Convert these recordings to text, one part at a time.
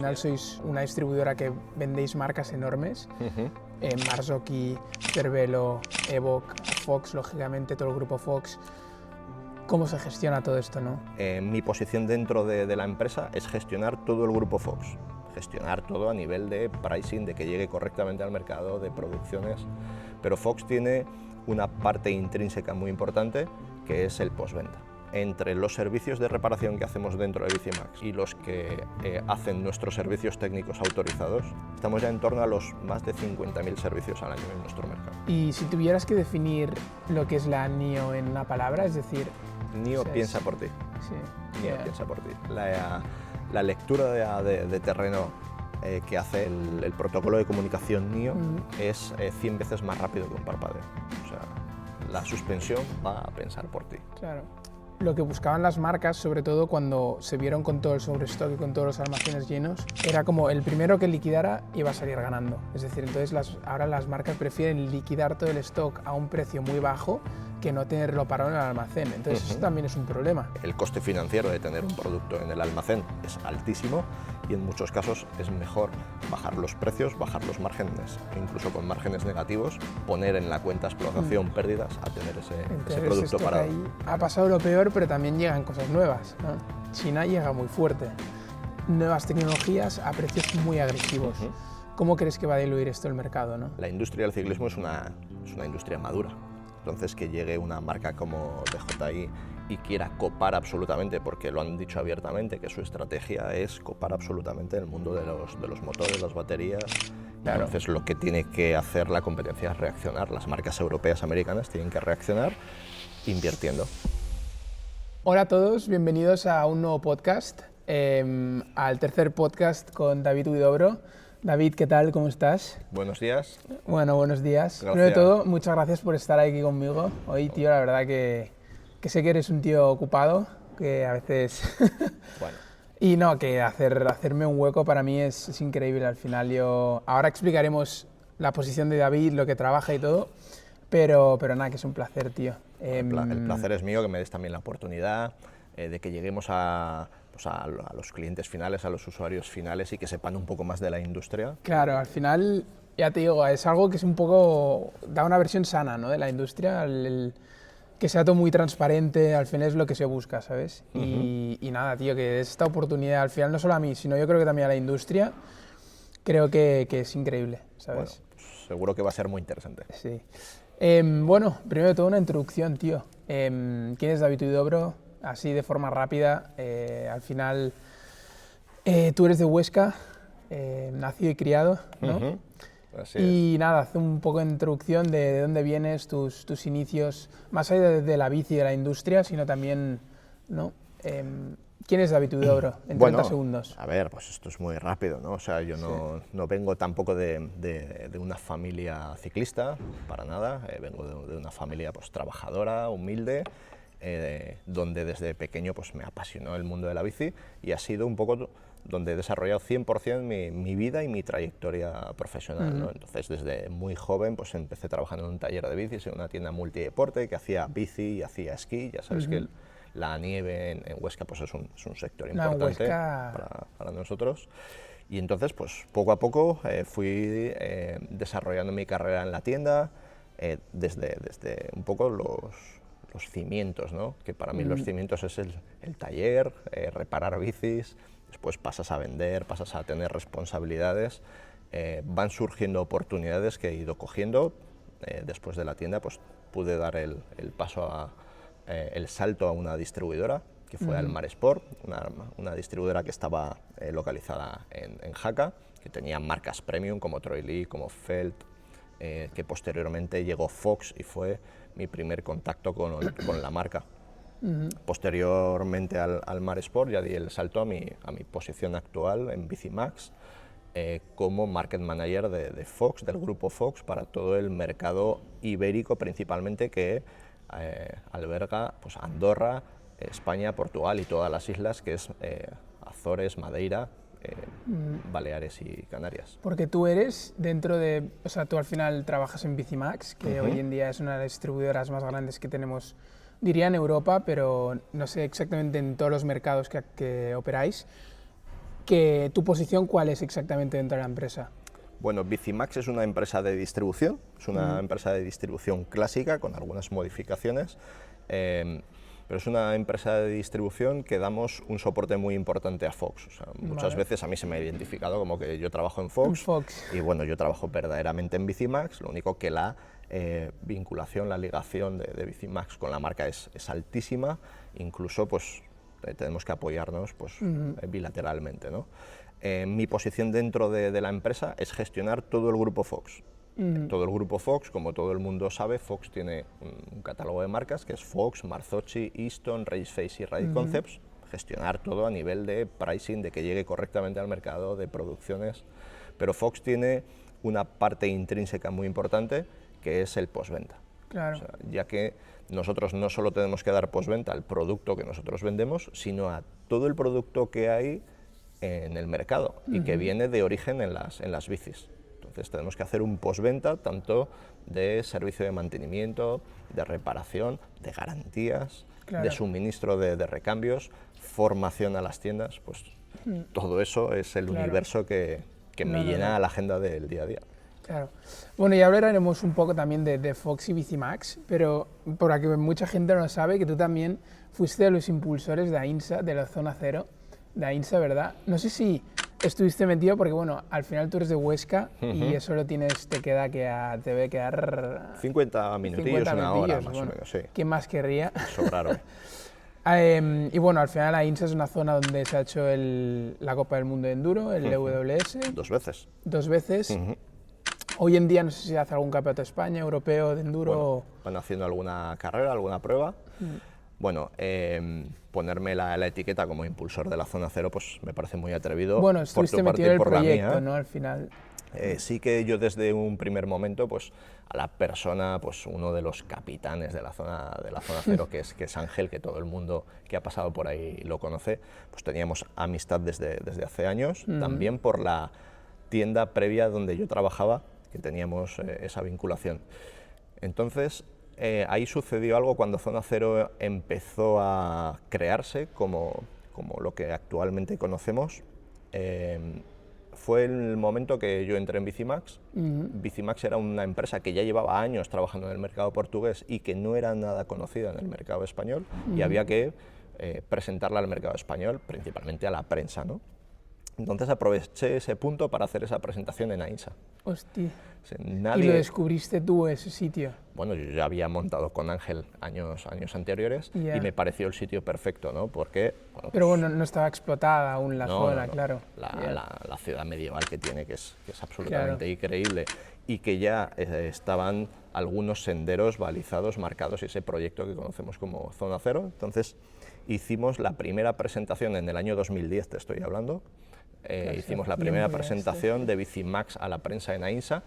Al final sois una distribuidora que vendéis marcas enormes, Marzocchi, Cervelo, Evoque, Fox, lógicamente todo el grupo Fox. ¿Cómo se gestiona todo esto, no? Mi posición dentro de la empresa es gestionar todo el grupo Fox, gestionar todo a nivel de pricing, de que llegue correctamente al mercado, de producciones, pero Fox tiene una parte intrínseca muy importante que es el postventa. Entre los servicios de reparación que hacemos dentro de Bicimax y los que hacen nuestros servicios técnicos autorizados, estamos ya en torno a los más de 50.000 servicios al año en nuestro mercado. Y si tuvieras que definir lo que es la NIO en una palabra, es decir... NIO piensa por ti. Sí. NIO piensa por ti. La lectura de terreno que hace el protocolo de comunicación NIO es 100 veces más rápido que un parpadeo. O sea, la suspensión va a pensar por ti. Claro. Lo que buscaban las marcas, sobre todo cuando se vieron con todo el sobrestock y con todos los almacenes llenos, era como el primero que liquidara iba a salir ganando. Es decir, entonces ahora las marcas prefieren liquidar todo el stock a un precio muy bajo que no tenerlo parado en el almacén. Entonces eso también es un problema. El coste financiero de tener un producto en el almacén es altísimo y en muchos casos es mejor bajar los precios, bajar los márgenes, incluso con márgenes negativos, poner en la cuenta explotación pérdidas a tener ese producto parado. Ahí ha pasado lo peor, pero también llegan cosas nuevas, ¿no? China llega muy fuerte. Nuevas tecnologías a precios muy agresivos. ¿Cómo crees que va a diluir esto el mercado, no? La industria del ciclismo es una industria madura. Entonces, que llegue una marca como DJI y quiera copar absolutamente, porque lo han dicho abiertamente, que su estrategia es copar absolutamente el mundo de los motores, las baterías. Claro. Entonces, lo que tiene que hacer la competencia es reaccionar. Las marcas europeas, americanas, tienen que reaccionar invirtiendo. Hola a todos, bienvenidos a un nuevo podcast, al tercer podcast con David Huidobro. David, ¿qué tal? ¿Cómo estás? Buenos días. Bueno, buenos días. Gracias. Primero de todo, muchas gracias por estar aquí conmigo. Hoy, tío, la verdad que sé que eres un tío ocupado, que a veces... Bueno. Y no, que hacerme un hueco para mí es increíble. Al final ahora explicaremos la posición de David, lo que trabaja y todo, pero nada, que es un placer, tío. El placer es mío, que me des también la oportunidad de que lleguemos a los clientes finales, a los usuarios finales y que sepan un poco más de la industria. Claro, al final, ya te digo, es algo que es un poco, da una versión sana, ¿no?, de la industria, que sea todo muy transparente, al final es lo que se busca, ¿sabes? Y nada, tío, que esta oportunidad, al final no solo a mí, sino yo creo que también a la industria, creo que es increíble, ¿sabes? Bueno, pues seguro que va a ser muy interesante. Sí. Bueno, primero de todo una introducción, tío. ¿Quién es David Huidobro? Así de forma rápida, al final tú eres de Huesca, nacido y criado, ¿no? Así y es. nada, haz un poco de introducción de dónde vienes, tus inicios, más allá de la bici y de la industria, sino también, ¿no? ¿Quién es David Huidobro? En 30 segundos. A ver, pues esto es muy rápido, ¿no? O sea, yo no vengo tampoco de una familia ciclista, para nada, vengo de una familia pues trabajadora, humilde, donde desde pequeño pues, me apasionó el mundo de la bici y ha sido un poco donde he desarrollado 100% mi vida y mi trayectoria profesional, ¿no? Entonces, desde muy joven pues, empecé trabajando en un taller de bicis, en una tienda multideporte que hacía bici y hacía esquí. Ya sabes que la nieve en Huesca pues, es un sector importante para nosotros. Y entonces, pues, poco a poco fui desarrollando mi carrera en la tienda, desde un poco los cimientos, ¿no? Que para mí los cimientos es el taller, reparar bicis, después pasas a vender, pasas a tener responsabilidades, van surgiendo oportunidades que he ido cogiendo. Después de la tienda pues pude dar el paso el salto a una distribuidora, que fue Almar Sport, una distribuidora que estaba localizada en Jaca, que tenía marcas premium como Troy Lee, como Felt, que posteriormente llegó Fox y fue mi primer contacto con la marca. Posteriormente al Almar Sport ya di el salto a mi posición actual en Bicimax como Market Manager de Fox, del grupo Fox, para todo el mercado ibérico principalmente, que alberga pues, Andorra, España, Portugal y todas las islas, que es Azores, Madeira, Baleares y Canarias. Porque tú eres dentro de, o sea, tú al final trabajas en Bicimax, que hoy en día es una de las distribuidoras más grandes que tenemos, diría en Europa, pero no sé exactamente en todos los mercados que operáis. que tu posición, ¿cuál es exactamente dentro de la empresa? Bueno, Bicimax es una empresa de distribución, es una empresa de distribución clásica con algunas modificaciones, pero es una empresa de distribución que damos un soporte muy importante a Fox. O sea, muchas veces a mí se me ha identificado como que yo trabajo en Fox, y bueno, yo trabajo verdaderamente en Bicimax, lo único que la vinculación, la ligación de Bicimax con la marca es altísima, incluso pues tenemos que apoyarnos pues, bilateralmente, ¿no? Mi posición dentro de la empresa es gestionar todo el grupo Fox. Todo el grupo Fox, como todo el mundo sabe, Fox tiene un catálogo de marcas que es Fox, Marzocchi, Easton, Raceface y Ride Concepts. Gestionar todo a nivel de pricing, de que llegue correctamente al mercado, de producciones. Pero Fox tiene una parte intrínseca muy importante que es el postventa. Claro. O sea, ya que nosotros no solo tenemos que dar postventa al producto que nosotros vendemos, sino a todo el producto que hay en el mercado y que viene de origen en las bicis. Entonces tenemos que hacer un postventa tanto de servicio de mantenimiento, de reparación, de garantías, de suministro de recambios, formación a las tiendas, pues todo eso es el universo que me llena la agenda del día a día. Claro. Bueno, y ahora hablaremos un poco también de Fox y Bicimax, pero por aquí mucha gente no sabe que tú también fuiste de los impulsores de AINSA, de la Zona Cero, de AINSA, ¿verdad? No sé si estuviste metido porque, bueno, al final tú eres de Huesca y eso lo tienes, te debe quedar... 50 minutillos, una hora más o menos, sí. ¿Quién más querría? Sobraron. Y bueno, al final AINSA es una zona donde se ha hecho la Copa del Mundo de Enduro, el EWS. 2 veces. 2 veces. Hoy en día no sé si hace algún campeonato de España, europeo, de enduro. Bueno, van haciendo alguna carrera, alguna prueba. Bueno, ponerme la etiqueta como impulsor de la Zona Cero pues me parece muy atrevido. Bueno, estuviste metido en el proyecto, ¿no? Al final. Sí que yo desde un primer momento, pues a la persona, pues uno de los capitanes de la zona Cero, que es Ángel, que todo el mundo que ha pasado por ahí lo conoce, pues teníamos amistad desde hace años, también por la tienda previa donde yo trabajaba, que teníamos esa vinculación. Entonces, ahí sucedió algo cuando Zona Cero empezó a crearse como lo que actualmente conocemos. Fue el momento que yo entré en Bicimax. Bicimax era una empresa que ya llevaba años trabajando en el mercado portugués y que no era nada conocida en el mercado español, y había que presentarla al mercado español, principalmente a la prensa, ¿no? Entonces aproveché ese punto para hacer esa presentación en AINSA. Hostia. O sea, nadie... ¿Y lo descubriste tú, ese sitio? Bueno, yo ya había montado con Ángel años anteriores y me pareció el sitio perfecto, ¿no? Porque... Bueno, pero bueno, no estaba explotada aún la zona, claro. La ciudad medieval que tiene, que es absolutamente increíble, y que ya estaban algunos senderos balizados, marcados, y ese proyecto que conocemos como Zona Cero. Entonces hicimos la primera presentación en el año 2010, te estoy hablando. Hicimos la primera presentación de Bicimax a la prensa en AINSA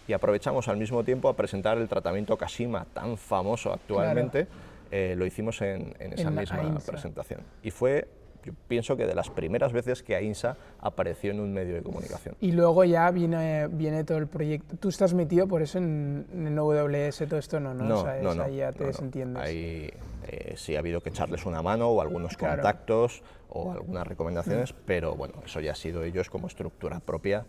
y aprovechamos al mismo tiempo a presentar el tratamiento Kashima, tan famoso actualmente. Lo hicimos en esa misma presentación. Y fue, yo pienso que de las primeras veces que AINSA apareció en un medio de comunicación. Y luego ya viene todo el proyecto. ¿Tú estás metido por eso en WS, todo esto no? No, o sea, no, ahí ya te desentiendes. Ahí sí ha habido que echarles una mano o algunos contactos o algunas recomendaciones, pero bueno, eso ya ha sido ellos como estructura propia,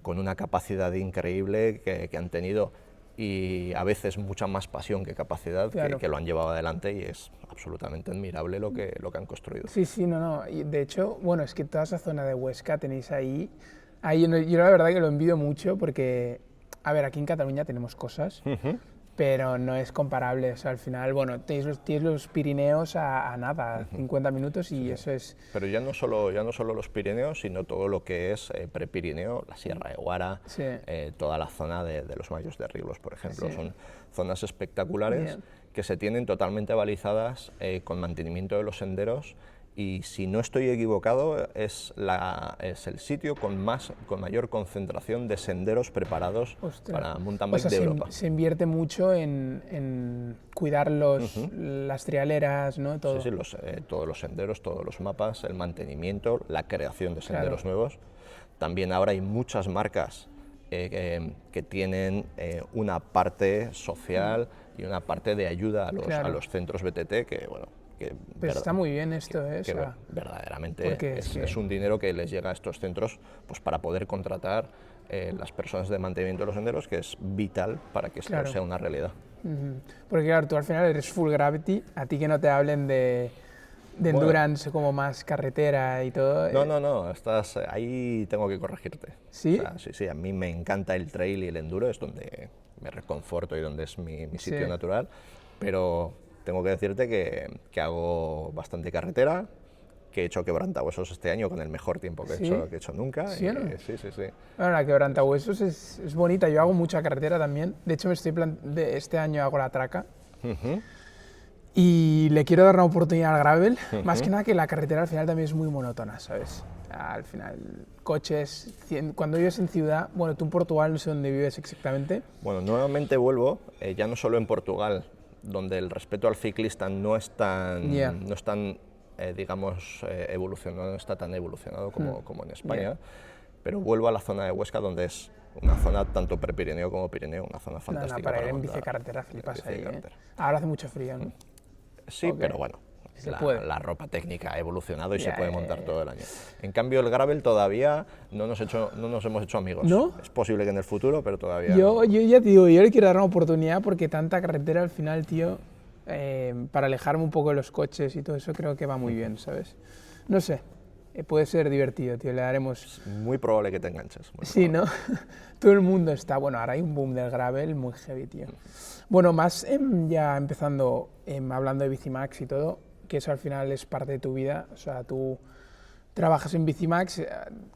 con una capacidad increíble que han tenido, y a veces mucha más pasión que capacidad, que lo han llevado adelante, y es absolutamente admirable lo que han construido. Sí, sí, no. Y de hecho, bueno, es que toda esa zona de Huesca tenéis ahí yo la verdad que lo envidio mucho porque, a ver, aquí en Cataluña tenemos cosas, pero no es comparable. O sea, al final, bueno, tienes los Pirineos a nada, 50 minutos y eso es... Pero ya no solo los Pirineos, sino todo lo que es Prepirineo, la Sierra de Guara, toda la zona de los Mayos de Riblos, por ejemplo. Son zonas espectaculares que se tienen totalmente balizadas con mantenimiento de los senderos, y si no estoy equivocado es el sitio con mayor concentración de senderos preparados para mountain bike de Europa. Se invierte mucho en cuidar las trialeras, ¿no? Todo. Sí, todos los senderos, todos los mapas, el mantenimiento, la creación de senderos nuevos. También ahora hay muchas marcas que tienen una parte social y una parte de ayuda a los centros BTT, que bueno, Pues está muy bien esto, que o sea, verdaderamente porque es un dinero que les llega a estos centros pues, para poder contratar las personas de mantenimiento de los senderos, que es vital para que esto Claro. sea una realidad. Porque claro, tú al final eres full gravity, a ti que no te hablen de Bueno, endurance como más carretera y todo. no, estás, ahí tengo que corregirte. ¿Sí? O sea, sí, a mí me encanta el trail y el enduro, es donde me reconforto y donde es mi sitio Sí. natural, pero tengo que decirte que hago bastante carretera, que he hecho quebrantahuesos este año con el mejor tiempo que ¿Sí? he hecho nunca. ¿Sí o no? Sí. Bueno, la quebrantahuesos es bonita, yo hago mucha carretera también. De hecho, este año hago la traca. Y le quiero dar una oportunidad al gravel, más que nada que la carretera al final también es muy monótona, ¿sabes? Al final, coches, cuando vives en ciudad, bueno, tú en Portugal no sé dónde vives exactamente. Bueno, nuevamente vuelvo, ya no solo en Portugal, donde el respeto al ciclista no es tan, digamos, evolucionado, no está tan evolucionado como en España, pero vuelvo a la zona de Huesca, donde es una zona tanto prepirineo como Pirineo, una zona fantástica Para ir en montar. bicicarretera flipas ahí, ¿eh? Bicicarretera. Ahora hace mucho frío, ¿no? Sí, Ok. pero bueno, Se puede. la ropa técnica ha evolucionado y se Ya, puede montar todo el año. En cambio, el gravel todavía no nos hemos hecho amigos. ¿No? Es posible que en el futuro, pero todavía Yo ya te digo, yo le quiero dar una oportunidad porque tanta carretera al final, tío, para alejarme un poco de los coches y todo eso, creo que va muy bien, ¿sabes? No sé, puede ser divertido, tío, le daremos... es muy probable que te enganches. Muy Sí, probable. ¿no? Todo el mundo está... Bueno, ahora hay un boom del gravel muy heavy, tío. Bueno, más ya empezando, hablando de Bicimax y todo, que eso al final es parte de tu vida, o sea, tú trabajas en Bicimax,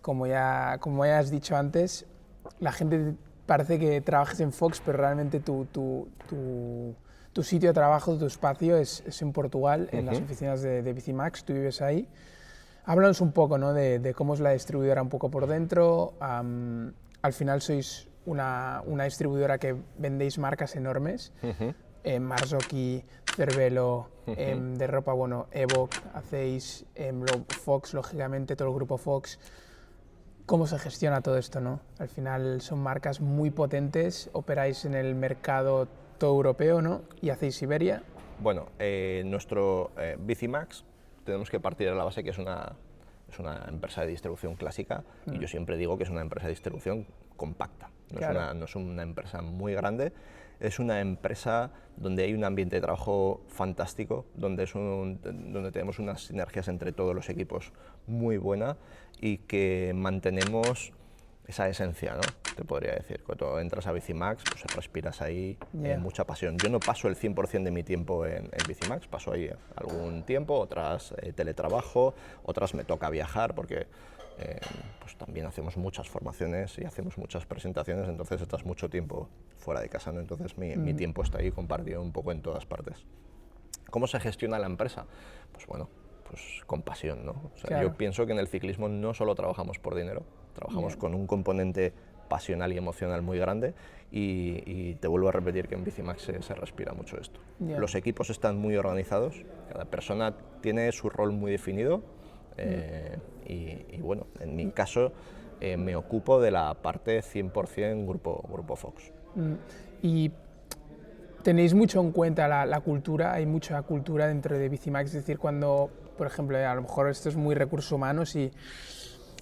como ya has dicho antes, la gente parece que trabajas en Fox, pero realmente tu sitio de trabajo, tu espacio es en Portugal, en las oficinas de Bicimax, tú vives ahí. Háblanos un poco, ¿no? de cómo es la distribuidora un poco por dentro. Al final sois una distribuidora que vendéis marcas enormes. Marzocchi, Cervelo, de ropa, bueno, Evoc, hacéis Fox, lógicamente, todo el grupo Fox. ¿Cómo se gestiona todo esto, no? Al final son marcas muy potentes, operáis en el mercado todo europeo, ¿no? Y hacéis Iberia. Bueno, nuestro Bicimax, tenemos que partir de la base que es una empresa de distribución clásica y yo siempre digo que es una empresa de distribución compacta. Claro. No es una empresa muy grande, es una empresa donde hay un ambiente de trabajo fantástico, donde tenemos unas sinergias entre todos los equipos muy buena y que mantenemos esa esencia, ¿no? Te podría decir. Cuando entras a Bicimax, pues respiras ahí mucha pasión. Yo no paso el 100% de mi tiempo en Bicimax, paso ahí algún tiempo, otras teletrabajo, otras me toca viajar porque pues también hacemos muchas formaciones y hacemos muchas presentaciones, entonces estás mucho tiempo fuera de casa, ¿no? Entonces mi tiempo está ahí compartido un poco en todas partes. ¿Cómo se gestiona la empresa? Pues bueno, pues con pasión, ¿no? O sea, Claro. yo pienso que en el ciclismo no solo trabajamos por dinero, trabajamos con un componente pasional y emocional muy grande y te vuelvo a repetir que en Bicimax se respira mucho esto. Los equipos están muy organizados, cada persona tiene su rol muy definido y bueno, en mi caso me ocupo de la parte 100% grupo Fox. Y tenéis mucho en cuenta la cultura, hay mucha cultura dentro de Bicimax, es decir, cuando, por ejemplo, a lo mejor esto es muy recursos humanos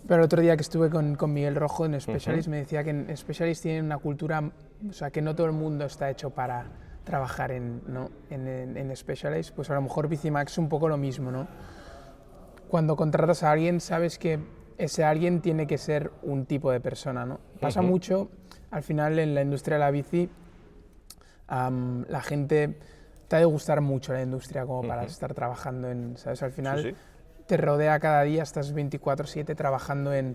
pero el otro día que estuve con Miguel Rojo en Specialist me decía que en Specialist tienen una cultura, o sea, que no todo el mundo está hecho para trabajar en Specialist, pues a lo mejor Bicimax es un poco lo mismo, ¿no? Cuando contratas a alguien sabes que ese alguien tiene que ser un tipo de persona, ¿no? Pasa mucho, al final en la industria de la bici, la gente te ha de gustar mucho la industria como para estar trabajando en, ¿sabes? Al final Sí. te rodea cada día, estás 24/7 trabajando en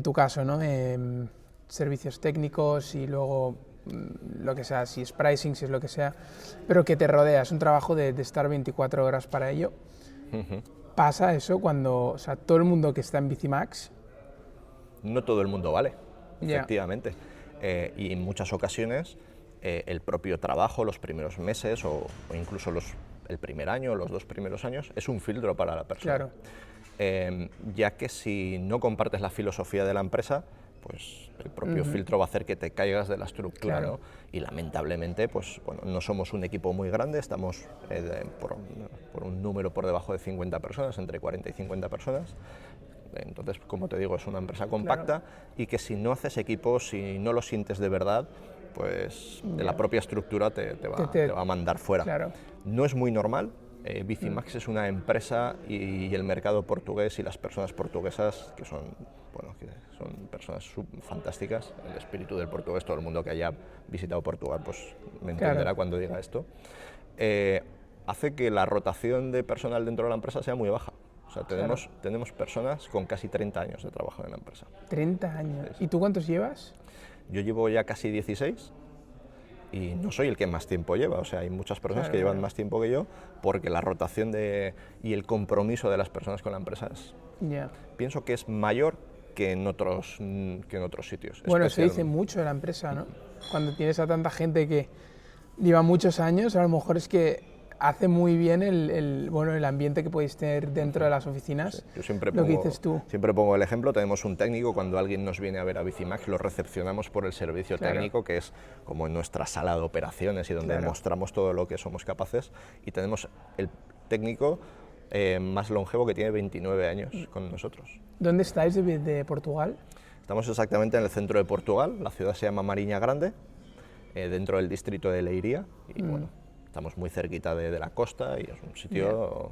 tu caso, ¿no? Servicios técnicos y luego lo que sea, si es pricing, si es lo que sea, pero que te rodea, es un trabajo de estar 24 horas para ello. Pasa eso cuando, o sea, todo el mundo que está en Bicimax... No todo el mundo vale, efectivamente. Y en muchas ocasiones el propio trabajo, los primeros meses o incluso el primer año, los 2 primeros años, es un filtro para la persona. Claro. Ya que si no compartes la filosofía de la empresa, pues el propio filtro va a hacer que te caigas de la estructura, Claro. ¿no? Y lamentablemente, pues bueno, no somos un equipo muy grande, estamos por un número por debajo de 50 personas, entre 40 y 50 personas. Entonces, como te digo, es una empresa compacta y que si no haces equipo, si no lo sientes de verdad, pues la propia estructura te va a mandar fuera. Claro. No es muy normal. Bicimax es una empresa y el mercado portugués y las personas portuguesas, que son, bueno, que son personas fantásticas, el espíritu del portugués, todo el mundo que haya visitado Portugal pues me entenderá cuando diga esto, hace que la rotación de personal dentro de la empresa sea muy baja. O sea, tenemos personas con casi 30 años de trabajo en la empresa. 30 años. ¿Y tú cuántos llevas? Yo llevo ya casi 16 y no soy el que más tiempo lleva. O sea, hay muchas personas que llevan más tiempo que yo porque la rotación y el compromiso de las personas con la empresa pienso que es mayor que en otros sitios. Bueno, se dice mucho de la empresa, ¿no? Cuando tienes a tanta gente que lleva muchos años, a lo mejor es que hace muy bien el ambiente que podéis tener dentro de las oficinas. Sí, yo siempre lo que dices tú. Siempre pongo el ejemplo, tenemos un técnico, cuando alguien nos viene a ver a Bicimax, lo recepcionamos por el servicio técnico, que es como nuestra sala de operaciones y donde demostramos todo lo que somos capaces, y tenemos el técnico más longevo que tiene 29 años con nosotros. ¿Dónde estáis de Portugal? Estamos exactamente en el centro de Portugal, la ciudad se llama Mariña Grande, dentro del distrito de Leiria, y bueno, estamos muy cerquita de la costa y es un sitio...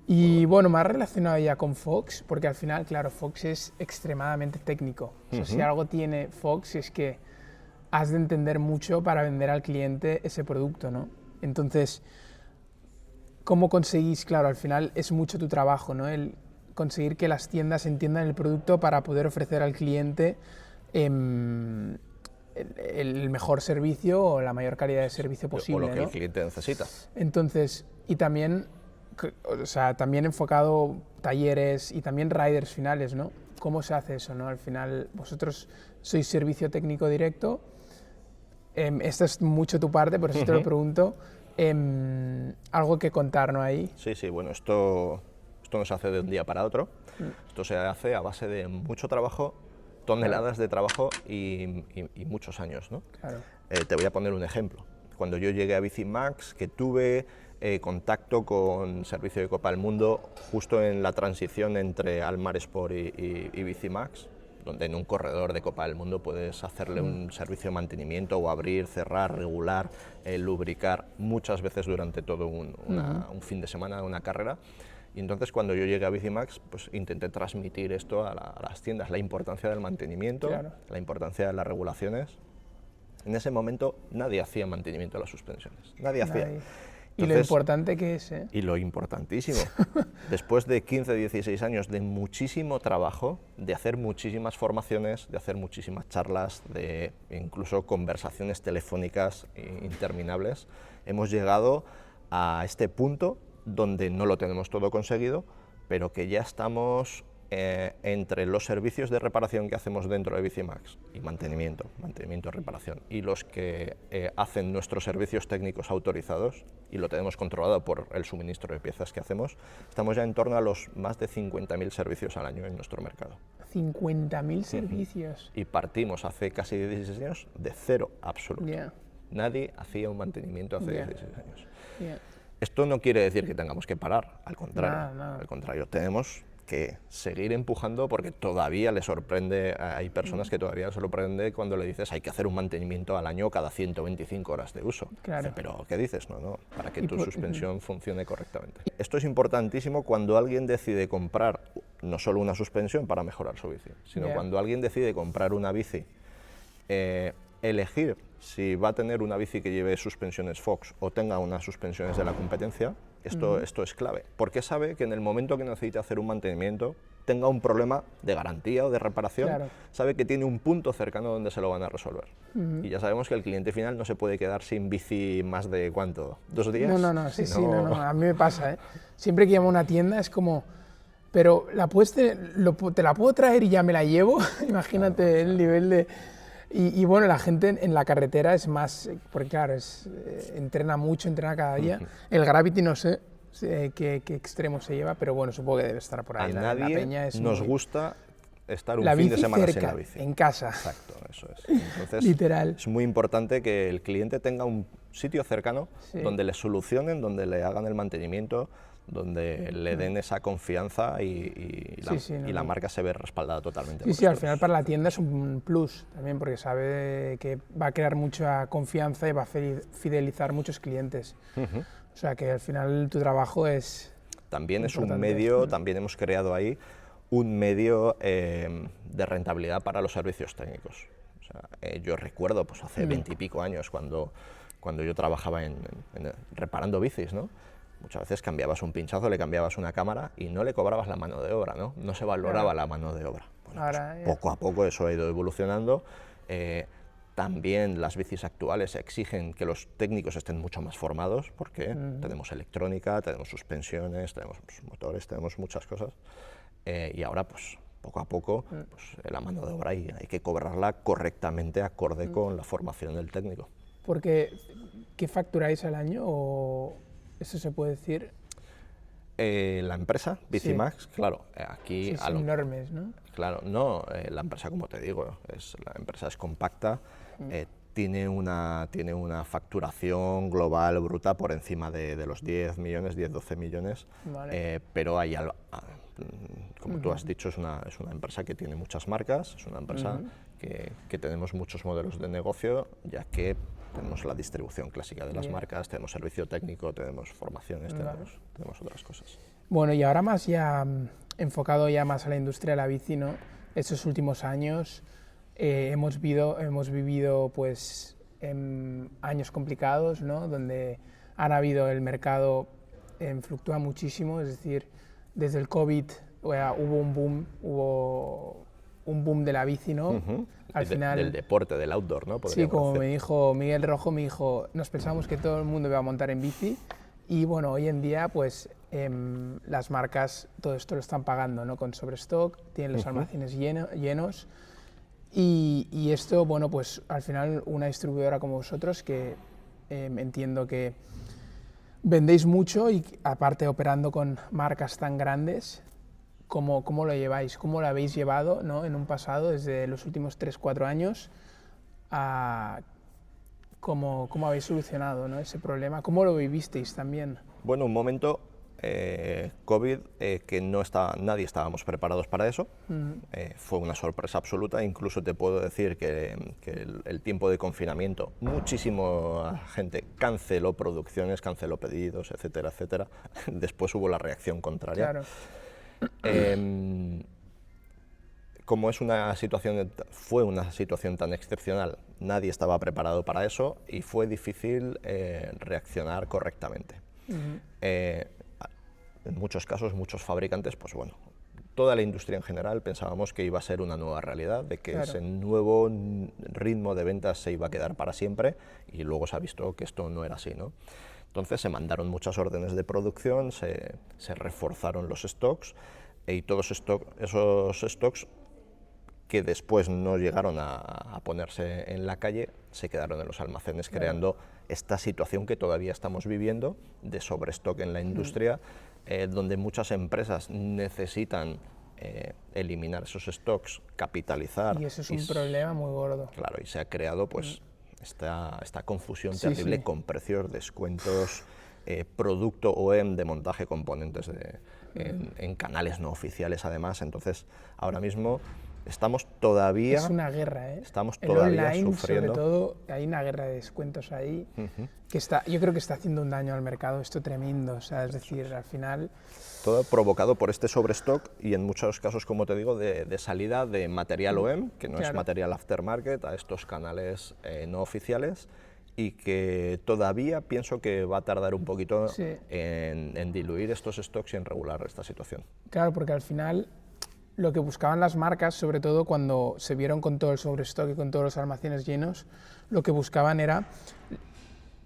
Y bueno, más relacionado ya con Fox, porque al final, claro, Fox es extremadamente técnico. O sea, si algo tiene Fox es que has de entender mucho para vender al cliente ese producto, ¿no? Entonces, ¿cómo conseguís? Claro, al final es mucho tu trabajo, ¿no? El conseguir que las tiendas entiendan el producto para poder ofrecer al cliente el mejor servicio o la mayor calidad de servicio posible. O lo que el cliente necesita. Entonces, y también, o sea, también enfocado talleres y también riders finales, ¿no? ¿Cómo se hace eso, no? Al final, vosotros sois servicio técnico directo. Esta es mucho tu parte, por eso te lo pregunto. Algo que contar, ¿no? Ahí. Sí, bueno, esto no se hace de un día para otro. Esto se hace a base de mucho trabajo, toneladas de trabajo y muchos años, ¿no? Claro. Te voy a poner un ejemplo. Cuando yo llegué a Bicimax, que tuve contacto con Servicio de Copa del Mundo justo en la transición entre Almar Sport y Bicimax, donde en un corredor de Copa del Mundo puedes hacerle un servicio de mantenimiento o abrir, cerrar, regular, lubricar muchas veces durante todo un fin de semana, una carrera. Y entonces cuando yo llegué a Bicimax, pues intenté transmitir esto a las tiendas, la importancia del mantenimiento, la importancia de las regulaciones. En ese momento nadie hacía mantenimiento de las suspensiones, nadie hacía. Entonces, y lo importante que es, ¿eh? Y lo importantísimo. Después de 15, 16 años de muchísimo trabajo, de hacer muchísimas formaciones, de hacer muchísimas charlas, de incluso conversaciones telefónicas interminables, hemos llegado a este punto donde no lo tenemos todo conseguido, pero que ya estamos entre los servicios de reparación que hacemos dentro de Bicimax y mantenimiento, reparación, y los que hacen nuestros servicios técnicos autorizados, y lo tenemos controlado por el suministro de piezas que hacemos, estamos ya en torno a los más de 50.000 servicios al año en nuestro mercado. 50.000 servicios. Y partimos hace casi 16 años de cero absoluto. Nadie hacía un mantenimiento hace 16 años. Esto no quiere decir que tengamos que parar, al contrario, al contrario, tenemos que seguir empujando porque todavía le sorprende, hay personas que todavía se sorprende cuando le dices hay que hacer un mantenimiento al año cada 125 horas de uso. Dice, pero ¿qué dices? No, para que tu suspensión funcione correctamente. Esto es importantísimo cuando alguien decide comprar no solo una suspensión para mejorar su bici, sino cuando alguien decide comprar una bici, elegir si va a tener una bici que lleve suspensiones Fox o tenga unas suspensiones de la competencia. Esto es clave, porque sabe que en el momento que necesite hacer un mantenimiento, tenga un problema de garantía o de reparación, sabe que tiene un punto cercano donde se lo van a resolver. Y ya sabemos que el cliente final no se puede quedar sin bici más de, ¿cuánto? ¿2 días? No, a mí me pasa, ¿eh? Siempre que llamo a una tienda es como, pero te la puedo traer y ya me la llevo. Imagínate el nivel de... Y bueno, la gente en la carretera es más, porque claro, entrena mucho, entrena cada día. El Gravity no sé qué extremo se lleva, pero bueno, supongo que debe estar por ahí. A nadie nos gusta estar un La fin de bici semana sin cerca, la bici. en casa. Exacto, eso es. Entonces, Literal. es muy importante que el cliente tenga un sitio cercano Sí. donde le solucionen, donde le hagan el mantenimiento, donde le den esa confianza y la, Sí, sí, no, y la no. marca se ve respaldada totalmente. Sí, por sí, al estos. final para la tienda es un plus también, porque sabe que va a crear mucha confianza y va a fidelizar muchos clientes. O sea que al final tu trabajo es También es un importante. medio, también hemos creado ahí un medio de rentabilidad para los servicios técnicos. O sea, yo recuerdo pues hace 20 y pico años cuando yo trabajaba reparando bicis, ¿no? Muchas veces cambiabas un pinchazo, le cambiabas una cámara y no le cobrabas la mano de obra, ¿no? No se valoraba la mano de obra. Bueno, Ahora, pues, poco a poco eso ha ido evolucionando. También las bicis actuales exigen que los técnicos estén mucho más formados porque tenemos electrónica, tenemos suspensiones, tenemos motores, tenemos muchas cosas. Y ahora, pues, poco a poco, pues, la mano de obra hay que cobrarla correctamente, acorde con la formación del técnico. Porque, ¿qué facturáis al año o eso se puede decir? La empresa, Bicimax, claro, aquí... Sí, son enormes, ¿no? Claro, no, la empresa, como te digo, la empresa es compacta, tiene una facturación global bruta por encima de los 10 millones, 10-12 millones, Vale. pero hay como tú has dicho, es una empresa que tiene muchas marcas, es una empresa que tenemos muchos modelos de negocio, ya que tenemos la distribución clásica de las marcas, tenemos servicio técnico, tenemos formaciones, tenemos otras cosas. Bueno, y ahora más ya enfocado ya más a la industria de la bici, ¿no? Estos últimos años hemos vivido pues años complicados, ¿no? Donde el mercado fluctúa muchísimo, es decir, desde el COVID hubo un boom de la bici, ¿no? Al final, del deporte, del outdoor, ¿no? Sí, como me dijo Miguel Rojo, nos pensábamos que todo el mundo iba a montar en bici y bueno, hoy en día pues las marcas todo esto lo están pagando, ¿no? Con sobrestock, tienen los almacenes llenos y esto, bueno, pues al final una distribuidora como vosotros que entiendo que vendéis mucho y aparte operando con marcas tan grandes, ¿cómo lo lleváis? ¿Cómo lo habéis llevado, ¿no? En un pasado, desde los últimos 3-4 años, ¿cómo habéis solucionado, ¿no? Ese problema? ¿Cómo lo vivisteis también? Bueno, un momento, COVID, que nadie estábamos preparados para eso, fue una sorpresa absoluta, incluso te puedo decir que el tiempo de confinamiento, muchísima gente canceló producciones, canceló pedidos, etcétera, etcétera. Después hubo la reacción contraria. Claro. Como fue una situación tan excepcional, nadie estaba preparado para eso y fue difícil reaccionar correctamente. En muchos casos, muchos fabricantes, pues bueno, toda la industria en general pensábamos que iba a ser una nueva realidad, de que ese nuevo ritmo de ventas se iba a quedar para siempre y luego se ha visto que esto no era así, ¿no? Entonces se mandaron muchas órdenes de producción, se reforzaron los stocks y todos esos stocks que después no llegaron a ponerse en la calle, se quedaron en los almacenes, creando esta situación que todavía estamos viviendo de sobrestock en la industria, donde muchas empresas necesitan eliminar esos stocks, capitalizar. Y eso es un problema muy gordo. Claro, y se ha creado pues esta confusión terrible con precios, descuentos, producto OEM de montaje componentes en canales no oficiales además. Entonces, ahora mismo estamos todavía... Es una guerra, ¿eh? Estamos todavía online, sufriendo. Sobre todo, hay una guerra de descuentos ahí que yo creo que está haciendo un daño al mercado, esto tremendo. O sea, es decir, al final... Todo provocado por este sobrestock y en muchos casos, como te digo, de salida de material OEM, que no es material aftermarket, a estos canales no oficiales y que todavía pienso que va a tardar un poquito en diluir estos stocks y en regular esta situación. Claro, porque al final lo que buscaban las marcas, sobre todo cuando se vieron con todo el sobrestock y con todos los almacenes llenos, lo que buscaban era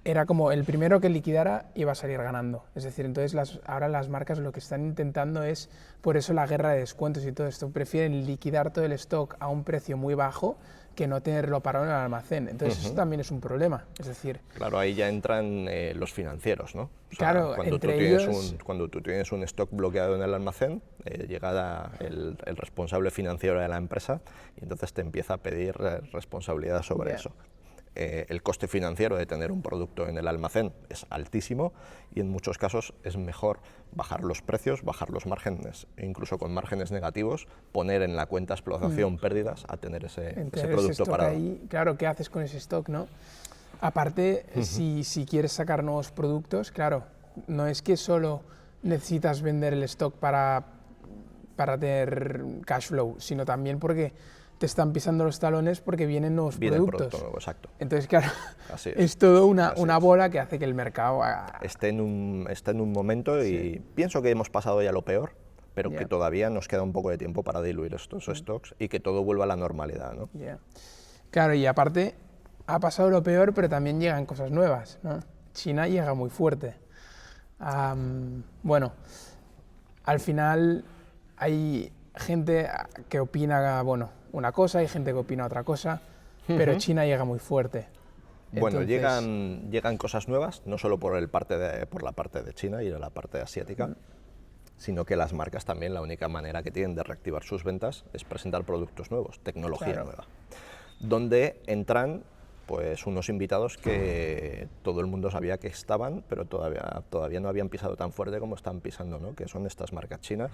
era como el primero que liquidara iba a salir ganando. Es decir, entonces ahora las marcas lo que están intentando es, por eso la guerra de descuentos y todo esto, prefieren liquidar todo el stock a un precio muy bajo que no tenerlo parado en el almacén. Entonces eso también es un problema. Es decir, Claro, ahí ya entran los financieros, ¿no? O sea, claro, cuando tú tienes un stock bloqueado en el almacén, llega el responsable financiero de la empresa y entonces te empieza a pedir responsabilidad sobre eso. El coste financiero de tener un producto en el almacén es altísimo y en muchos casos es mejor bajar los precios, bajar los márgenes, e incluso con márgenes negativos, poner en la cuenta explotación pérdidas a tener ese producto parado. Ahí, claro, ¿qué haces con ese stock, no? Aparte, si quieres sacar nuevos productos, claro, no es que solo necesitas vender el stock para tener cash flow, sino también porque te están pisando los talones porque vienen nuevos productos. El producto nuevo, exacto. Entonces, claro, es todo una bola que hace que el mercado esté en un momento y pienso que hemos pasado ya lo peor, pero que todavía nos queda un poco de tiempo para diluir estos stocks y que todo vuelva a la normalidad, ¿no? Claro, y aparte ha pasado lo peor, pero también llegan cosas nuevas, ¿no? China llega muy fuerte. Bueno, al final hay gente que opina, bueno, una cosa, hay gente que opina otra cosa, pero China llega muy fuerte. Bueno, llegan cosas nuevas, no solo por la parte de China y de la parte asiática, sino que las marcas también, la única manera que tienen de reactivar sus ventas es presentar productos nuevos, tecnología nueva, donde entran pues unos invitados que todo el mundo sabía que estaban, pero todavía no habían pisado tan fuerte como están pisando, ¿no? Que son estas marcas chinas,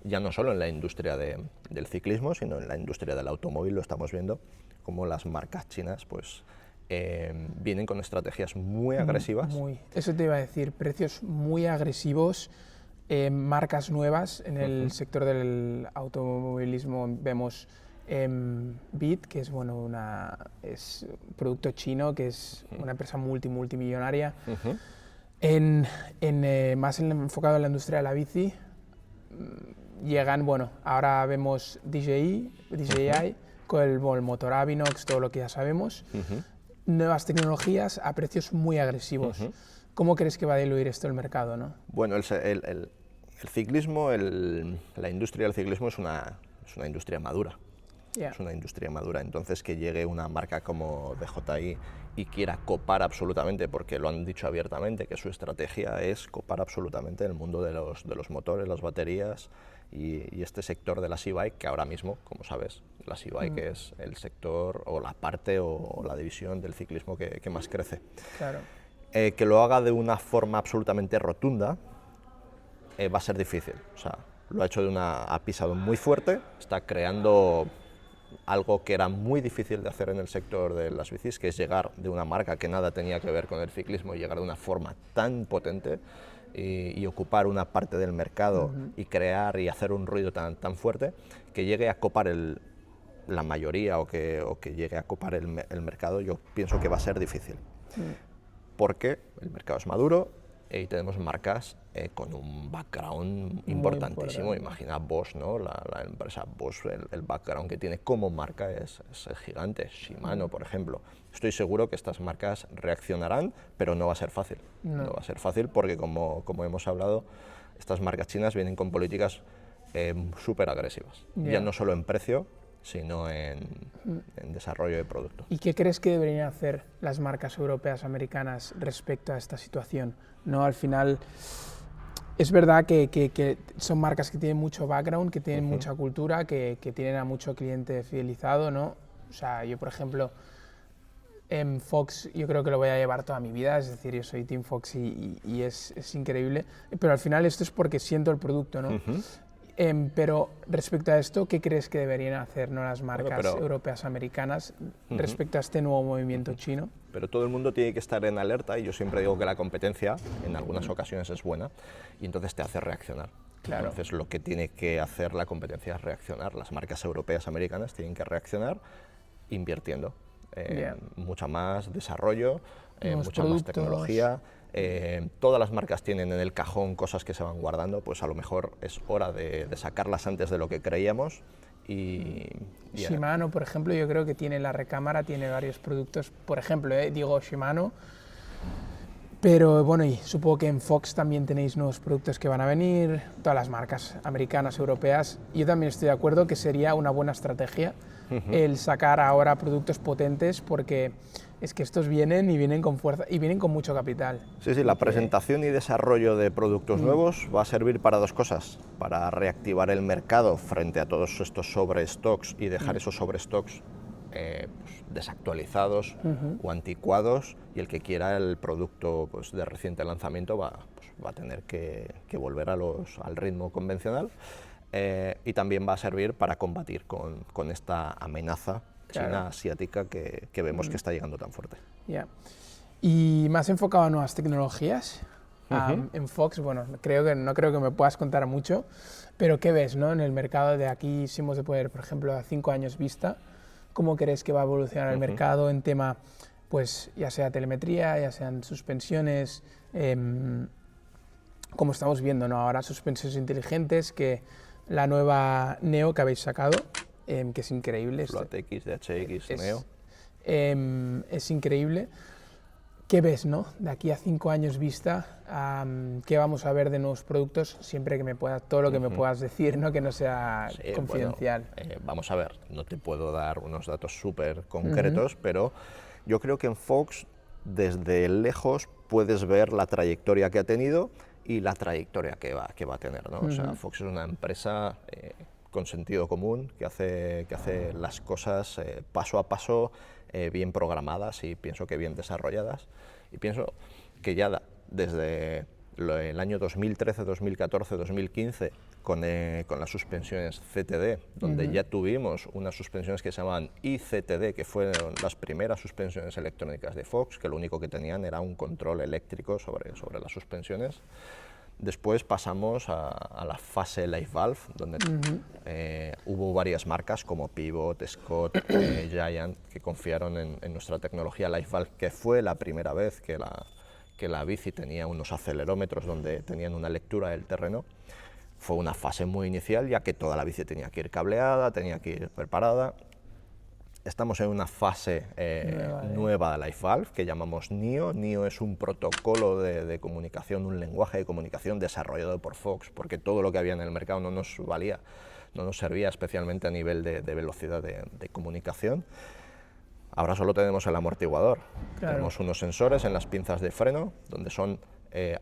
ya no solo en la industria del ciclismo, sino en la industria del automóvil. Lo estamos viendo, como las marcas chinas pues, vienen con estrategias muy agresivas. Eso te iba a decir, precios muy agresivos, marcas nuevas. En el sector del automovilismo vemos Bit, que es bueno, es un producto chino, que es una empresa multimillonaria, más enfocado en la industria de la bici. Llegan, bueno, ahora vemos DJI con el motor Avinox, todo lo que ya sabemos, nuevas tecnologías a precios muy agresivos. ¿Cómo crees que va a diluir esto el mercado, no? Bueno, el ciclismo, la industria del ciclismo es una industria madura. Es una industria madura, entonces que llegue una marca como DJI y quiera copar absolutamente, porque lo han dicho abiertamente, que su estrategia es copar absolutamente el mundo de los motores, las baterías y este sector de las e-bike, que ahora mismo, como sabes, las e-bike es el sector o la parte o la división del ciclismo que más crece. Claro. Que lo haga de una forma absolutamente rotunda va a ser difícil. O sea, lo ha hecho ha pisado muy fuerte, está creando algo que era muy difícil de hacer en el sector de las bicis, que es llegar de una marca que nada tenía que ver con el ciclismo y llegar de una forma tan potente y ocupar una parte del mercado y crear y hacer un ruido tan fuerte que llegue a copar la mayoría o que llegue a copar el mercado. Yo pienso que va a ser difícil, porque el mercado es maduro y tenemos marcas con un background importantísimo. Imagina Bosch, ¿no? La empresa Bosch, el background que tiene como marca es gigante. Shimano, por ejemplo. Estoy seguro que estas marcas reaccionarán, pero no va a ser fácil. No va a ser fácil porque, como hemos hablado, estas marcas chinas vienen con políticas súper agresivas. Ya no solo en precio, sino en desarrollo de producto. ¿Y qué crees que deberían hacer las marcas europeas, americanas respecto a esta situación? ¿No? Al final, es verdad que son marcas que tienen mucho background, que tienen mucha cultura, que tienen a mucho cliente fidelizado, ¿no? O sea, yo, por ejemplo, en Fox yo creo que lo voy a llevar toda mi vida, es decir, yo soy Team Fox y es increíble, pero al final esto es porque siento el producto, ¿no? Pero respecto a esto, ¿qué crees que deberían hacer, ¿no? Las marcas europeas, americanas respecto a este nuevo movimiento chino? Pero todo el mundo tiene que estar en alerta y yo siempre digo que la competencia en algunas ocasiones es buena y entonces te hace reaccionar. Claro. Entonces lo que tiene que hacer la competencia es reaccionar. Las marcas europeas, americanas tienen que reaccionar invirtiendo. Mucha más desarrollo, mucha más tecnología. Todas las marcas tienen en el cajón cosas que se van guardando, pues a lo mejor es hora de sacarlas antes de lo que creíamos. Shimano, por ejemplo, yo creo que tiene la recámara, tiene varios productos. Por ejemplo, digo Shimano, Pero bueno, y supongo que en Fox también tenéis nuevos productos que van a venir, todas las marcas americanas, europeas. Yo también estoy de acuerdo que sería una buena estrategia el sacar ahora productos potentes, porque es que estos vienen y vienen con fuerza y vienen con mucho capital. Sí, sí, la presentación y desarrollo de productos nuevos va a servir para dos cosas: para reactivar el mercado frente a todos estos sobrestocks y dejar esos sobrestocks pues, desactualizados o anticuados, y el que quiera el producto pues, de reciente lanzamiento va a tener que volver al ritmo convencional, y también va a servir para combatir con esta amenaza china asiática que vemos que está llegando tan fuerte. Yeah. Y más enfocado a nuevas tecnologías. En Fox, bueno, no creo que me puedas contar mucho, pero ¿qué ves, no? En el mercado de aquí, si hemos de poder, por ejemplo, a 5 años vista, ¿cómo crees que va a evolucionar el mercado en tema, pues ya sea telemetría, ya sean suspensiones, como estamos viendo, ¿no? Ahora suspensiones inteligentes, que la nueva Neo que habéis sacado, que es increíble. FloatX, DHX, Neo. Es increíble. ¿Qué ves, no? De aquí a 5 años vista, ¿qué vamos a ver de nuevos productos? Siempre que me puedas, todo lo que me puedas decir, ¿no? Que no sea confidencial. Bueno, vamos a ver, no te puedo dar unos datos súper concretos, pero yo creo que en Fox, desde lejos, puedes ver la trayectoria que ha tenido y la trayectoria que va a tener, ¿no? O sea, Fox es una empresa con sentido común, que hace las cosas paso a paso, bien programadas y pienso que bien desarrolladas. Y pienso que ya desde el año 2013, 2014, 2015, con las suspensiones CTD, donde ya tuvimos unas suspensiones que se llamaban ICTD, que fueron las primeras suspensiones electrónicas de Fox, que lo único que tenían era un control eléctrico sobre las suspensiones. Después pasamos a la fase Live Valve, donde hubo varias marcas como Pivot, Scott, Giant, que confiaron en nuestra tecnología Live Valve, que fue la primera vez que la bici tenía unos acelerómetros donde tenían una lectura del terreno. Fue una fase muy inicial, ya que toda la bici tenía que ir cableada, tenía que ir preparada. Estamos en una fase nueva de Live Valve que llamamos NIO. NIO es un protocolo de comunicación, un lenguaje de comunicación desarrollado por Fox, porque todo lo que había en el mercado no nos valía, no nos servía especialmente a nivel de velocidad de comunicación. Ahora solo tenemos el amortiguador. Tenemos unos sensores en las pinzas de freno, donde son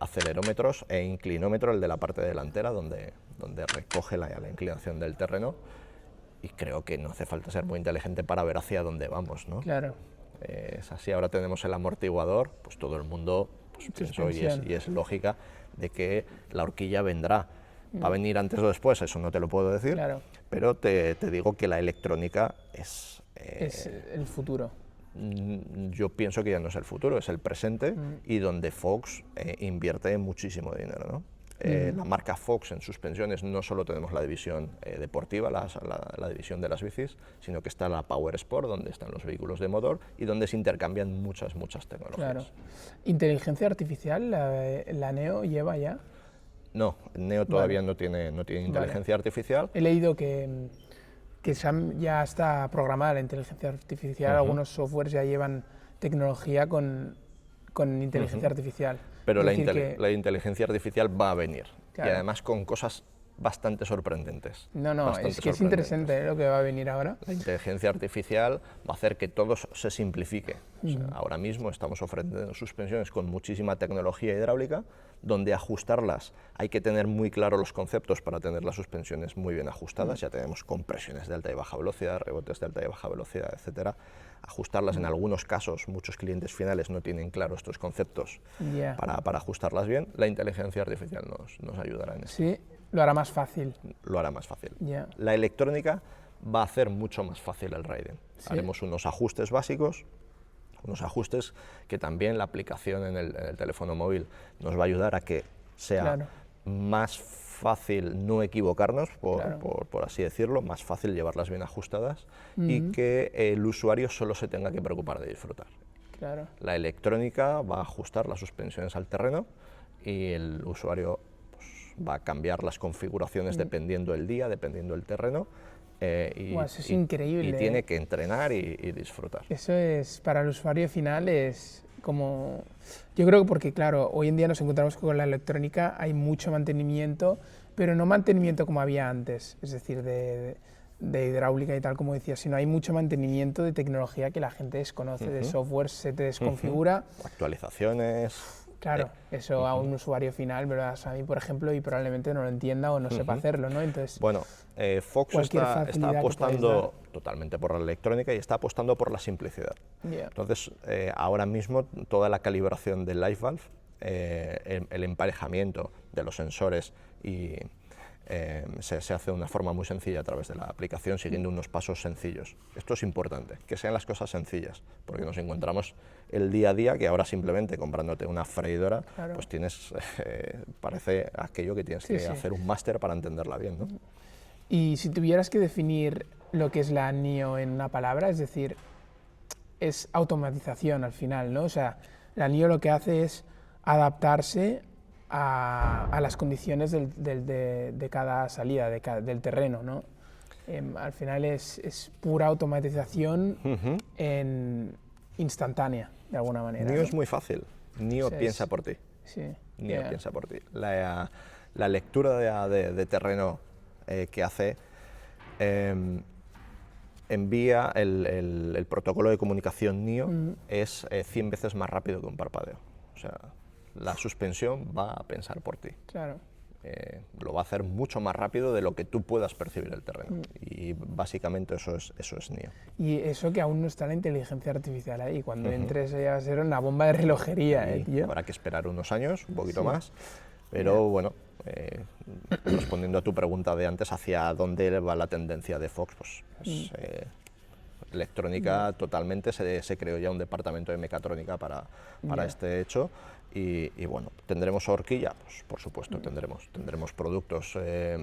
acelerómetros e inclinómetro, el de la parte delantera, donde recoge la inclinación del terreno. Y creo que no hace falta ser muy inteligente para ver hacia dónde vamos, ¿no? Claro. Es así. Ahora tenemos el amortiguador, pues todo el mundo, pues pienso, y es lógica, de que la horquilla vendrá. ¿Va a venir antes o después? Eso no te lo puedo decir, pero te digo que la electrónica es el futuro. Yo pienso que ya no es el futuro, es el presente, y donde Fox invierte muchísimo dinero, ¿no? La marca Fox en suspensiones no solo tenemos la división deportiva, la división de las bicis, sino que está la Power Sport, donde están los vehículos de motor y donde se intercambian muchas tecnologías. Claro. ¿Inteligencia artificial la Neo lleva ya? No, Neo todavía no tiene inteligencia artificial. He leído que ya está programada la inteligencia artificial, algunos softwares ya llevan tecnología con inteligencia artificial. Pero la inteligencia artificial va a venir, y además con cosas bastante sorprendentes. Es que es interesante lo que va a venir ahora. La inteligencia artificial va a hacer que todo se simplifique. O sea, ahora mismo estamos ofreciendo suspensiones con muchísima tecnología hidráulica, donde ajustarlas hay que tener muy claros los conceptos para tener las suspensiones muy bien ajustadas. Ya tenemos compresiones de alta y baja velocidad, rebotes de alta y baja velocidad, etcétera. Ajustarlas en algunos casos, muchos clientes finales no tienen claros estos conceptos para ajustarlas bien. La inteligencia artificial nos ayudará en eso. Sí, lo hará más fácil. Lo hará más fácil. La electrónica va a hacer mucho más fácil el riding. Haremos unos ajustes básicos, unos ajustes que también la aplicación en el teléfono móvil nos va a ayudar a que sea más fácil no equivocarnos, por así decirlo, más fácil llevarlas bien ajustadas y que el usuario solo se tenga que preocupar de disfrutar. La electrónica va a ajustar las suspensiones al terreno y el usuario va a cambiar las configuraciones dependiendo del día, dependiendo del terreno. Eso es increíble. Y tiene que entrenar y disfrutar. Eso es, para el usuario final es como... Yo creo que porque, claro, hoy en día nos encontramos que con la electrónica hay mucho mantenimiento, pero no mantenimiento como había antes, es decir, de hidráulica y tal, como decías, sino hay mucho mantenimiento de tecnología que la gente desconoce, de software se te desconfigura. Actualizaciones. Claro, eso a un usuario final, ¿verdad? A mí, por ejemplo, y probablemente no lo entienda o no sepa hacerlo, ¿no? Entonces, bueno, Fox está apostando totalmente por la electrónica y está apostando por la simplicidad. Yeah. Entonces, ahora mismo toda la calibración del LiveValve, el emparejamiento de los sensores y se hace de una forma muy sencilla a través de la aplicación, siguiendo unos pasos sencillos. Esto es importante, que sean las cosas sencillas, porque nos encontramos el día a día que ahora simplemente comprándote una freidora, claro, pues tienes, parece aquello que tienes que hacer un máster para entenderla bien, ¿no? Y si tuvieras que definir lo que es la NIO en una palabra, es decir, es automatización al final, ¿no? O sea, la NIO lo que hace es adaptarse a las condiciones de cada salida, del terreno, ¿no? Al final es pura automatización instantánea, de alguna manera. NIO, ¿no? es muy fácil. NIO piensa por ti. Sí. NIO piensa por ti. La lectura de terreno que hace envía el protocolo de comunicación NIO es 100 veces más rápido que un parpadeo. O sea, la suspensión va a pensar por ti. Claro. Lo va a hacer mucho más rápido de lo que tú puedas percibir el terreno. Y básicamente eso es NIO. Y eso que aún no está la inteligencia artificial ahí. Cuando entres ya va a ser una bomba de relojería, tío. Habrá que esperar unos años, un poquito más. Pero bueno, respondiendo a tu pregunta de antes, hacia dónde va la tendencia de Fox, pues electrónica totalmente, se creó ya un departamento de mecatrónica para este hecho. Y bueno, ¿tendremos horquilla? Pues por supuesto, tendremos productos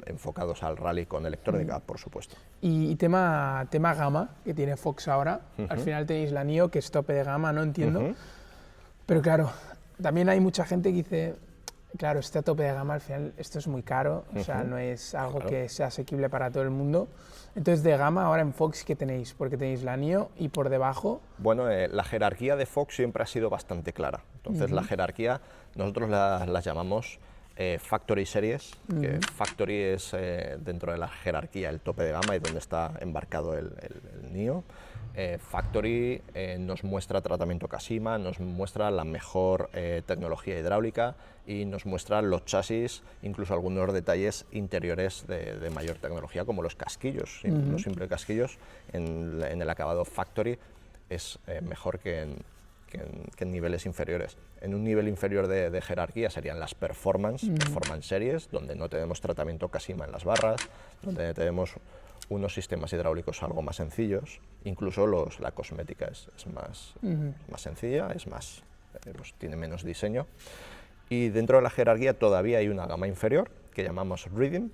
enfocados al rally con electrónica, por supuesto. Y tema gama que tiene Fox ahora, al final tenéis la NIO, que es tope de gama, no entiendo, pero claro, también hay mucha gente que dice, claro, este tope de gama al final esto es muy caro, o sea, no es algo que sea asequible para todo el mundo. Entonces, de gama, ahora en Fox, ¿qué tenéis? Porque tenéis la NIO y por debajo... Bueno, la jerarquía de Fox siempre ha sido bastante clara. Entonces, la jerarquía, nosotros las llamamos Factory Series, que Factory es dentro de la jerarquía el tope de gama y donde está embarcado el NIO. Factory nos muestra tratamiento Kashima, nos muestra la mejor tecnología hidráulica y nos muestra los chasis, incluso algunos detalles interiores de mayor tecnología, como los casquillos, los simples casquillos. En el acabado Factory es mejor que en niveles inferiores. En un nivel inferior de jerarquía serían las Performance Series, donde no tenemos tratamiento Kashima en las barras, donde tenemos unos sistemas hidráulicos algo más sencillos, incluso la cosmética es más sencilla, pues tiene menos diseño. Y dentro de la jerarquía todavía hay una gama inferior que llamamos Rhythm,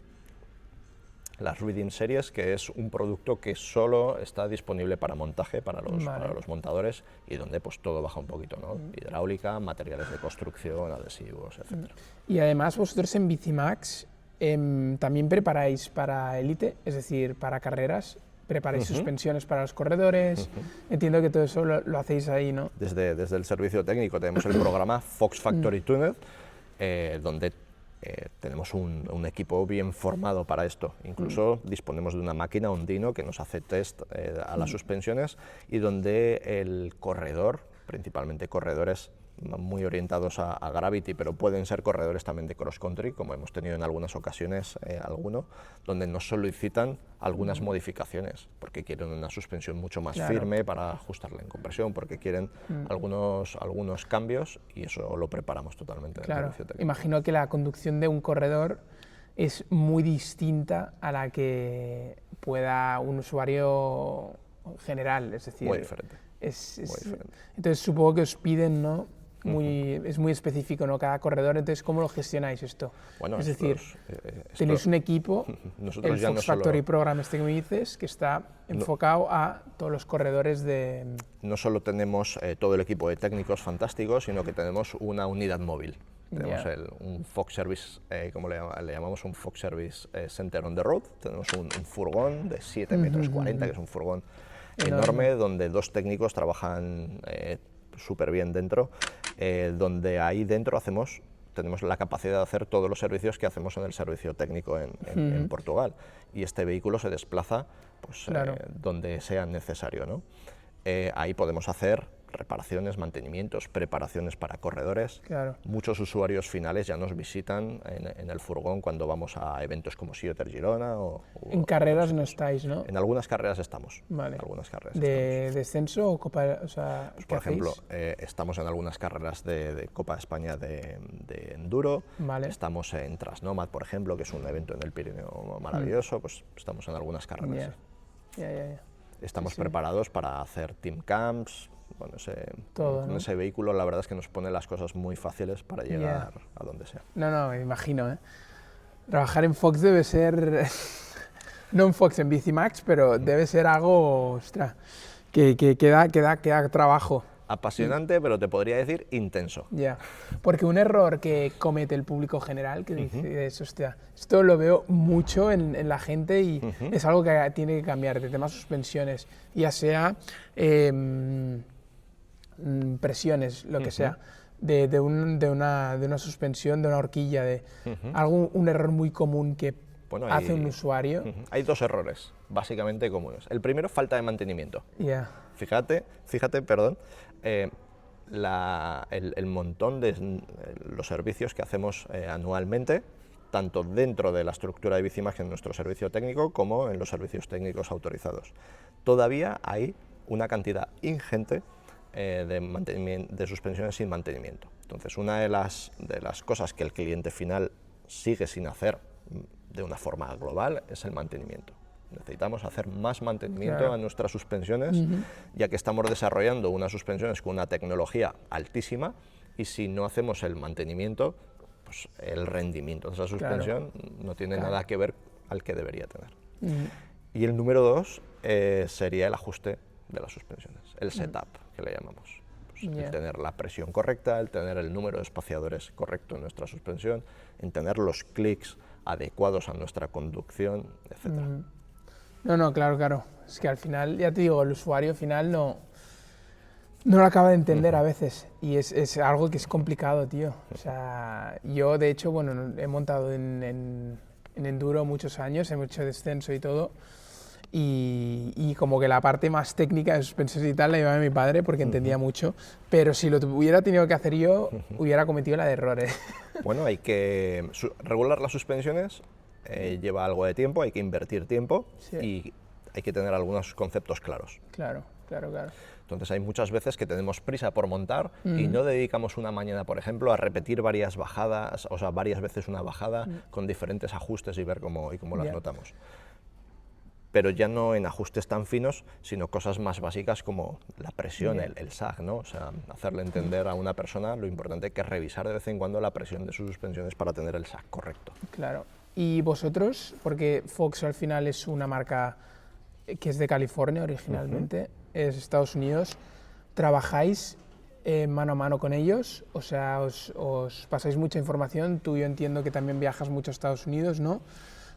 las Rhythm Series, que es un producto que solo está disponible para montaje, para los montadores, y donde pues todo baja un poquito, ¿no? Hidráulica, materiales de construcción, adhesivos, etc. Y además vosotros en Bicimax también preparáis para élite, es decir, para carreras, preparáis suspensiones para los corredores, entiendo que todo eso lo hacéis ahí, ¿no? Desde el servicio técnico tenemos el programa Fox Factory Tuned, donde tenemos un equipo bien formado para esto. Incluso disponemos de una máquina, un dyno, que nos hace test a las suspensiones y donde el corredor, principalmente corredores muy orientados a Gravity, pero pueden ser corredores también de cross country, como hemos tenido en algunas ocasiones, donde nos solicitan algunas modificaciones, porque quieren una suspensión mucho más firme para ajustarla en compresión, porque quieren algunos cambios, y eso lo preparamos totalmente en el servicio técnico. Imagino que la conducción de un corredor es muy distinta a la que pueda un usuario general, es decir... Muy diferente. Muy diferente. Entonces supongo que os piden, ¿no? Es muy específico, ¿no? Cada corredor. Entonces, ¿cómo lo gestionáis esto? Bueno, es decir, tenéis un equipo, el Fox Factory Program que me dices, que está enfocado a todos los corredores de... No solo tenemos todo el equipo de técnicos fantásticos, sino que tenemos una unidad móvil. Tenemos un Fox Service, como le llamamos, un Fox Service Center on the Road. Tenemos un furgón de 7,40 metros, que es un furgón enorme, donde 2 técnicos trabajan súper bien dentro, donde ahí dentro tenemos la capacidad de hacer todos los servicios que hacemos en el servicio técnico en Portugal, y este vehículo se desplaza pues, Claro. donde sea necesario, ¿no? Ahí podemos hacer reparaciones, mantenimientos, preparaciones para corredores. Claro. Muchos usuarios finales ya nos visitan en el furgón cuando vamos a eventos como Cioter Girona En carreras no estáis, ¿no? En algunas carreras estamos. Vale. En algunas carreras ¿De estamos. descenso o Copa? O sea, Pues, ¿qué por hacéis? ejemplo, estamos en algunas carreras de Copa España de enduro. Vale. Estamos en Transnomad, por ejemplo, que es un evento en el Pirineo maravilloso. Pues estamos en algunas carreras. Ya. Sí. Ya. Estamos Sí. preparados para hacer team camps. Bueno, Todo, con ¿no? ese vehículo la verdad es que nos pone las cosas muy fáciles para llegar a donde sea. No, me imagino, ¿eh? Trabajar en Fox debe ser... no en Fox, en Bicimax, pero debe ser algo, ostras, que da trabajo. Apasionante, pero te podría decir intenso. Ya, porque un error que comete el público general, que dices, hostia, esto lo veo mucho en la gente y es algo que tiene que cambiar, de temas suspensiones, ya sea presiones, lo que sea, de una suspensión, de una horquilla, un error muy común que hace un usuario. Hay dos errores básicamente comunes. El primero, falta de mantenimiento. Fíjate, perdón, el montón de los servicios que hacemos anualmente, tanto dentro de la estructura de Bicimax en nuestro servicio técnico como en los servicios técnicos autorizados. Todavía hay una cantidad ingente de suspensiones sin mantenimiento. Entonces, una de las cosas que el cliente final sigue sin hacer de una forma global es el mantenimiento. Necesitamos hacer más mantenimiento a nuestras suspensiones, ya que estamos desarrollando unas suspensiones con una tecnología altísima, y si no hacemos el mantenimiento, pues el rendimiento de esa suspensión no tiene nada que ver al que debería tener. Y el número dos sería el ajuste de las suspensiones, el setup, que le llamamos. Pues el tener la presión correcta, el tener el número de espaciadores correcto en nuestra suspensión, en tener los clics adecuados a nuestra conducción, etc. No, claro. Es que al final, ya te digo, el usuario final no lo acaba de entender a veces, y es algo que es complicado, tío. O sea, yo de hecho, bueno, he montado en enduro muchos años, he hecho descenso y todo, y como que la parte más técnica de suspensiones y tal la llevaba mi padre porque entendía mucho, pero si lo hubiera tenido que hacer yo, hubiera cometido la de errores. Bueno, hay que regular las suspensiones, lleva algo de tiempo, hay que invertir tiempo y hay que tener algunos conceptos claros. Claro. Entonces hay muchas veces que tenemos prisa por montar y no dedicamos una mañana, por ejemplo, a repetir varias bajadas, o sea, varias veces una bajada con diferentes ajustes y ver cómo las notamos. Pero ya no en ajustes tan finos, sino cosas más básicas como la presión, el sag, ¿no? O sea, hacerle entender a una persona lo importante que es revisar de vez en cuando la presión de sus suspensiones para tener el sag correcto. Claro. ¿Y vosotros, porque Fox al final es una marca que es de California originalmente, es Estados Unidos, ¿trabajáis mano a mano con ellos? O sea, os pasáis mucha información, tú yo entiendo que también viajas mucho a Estados Unidos, ¿no?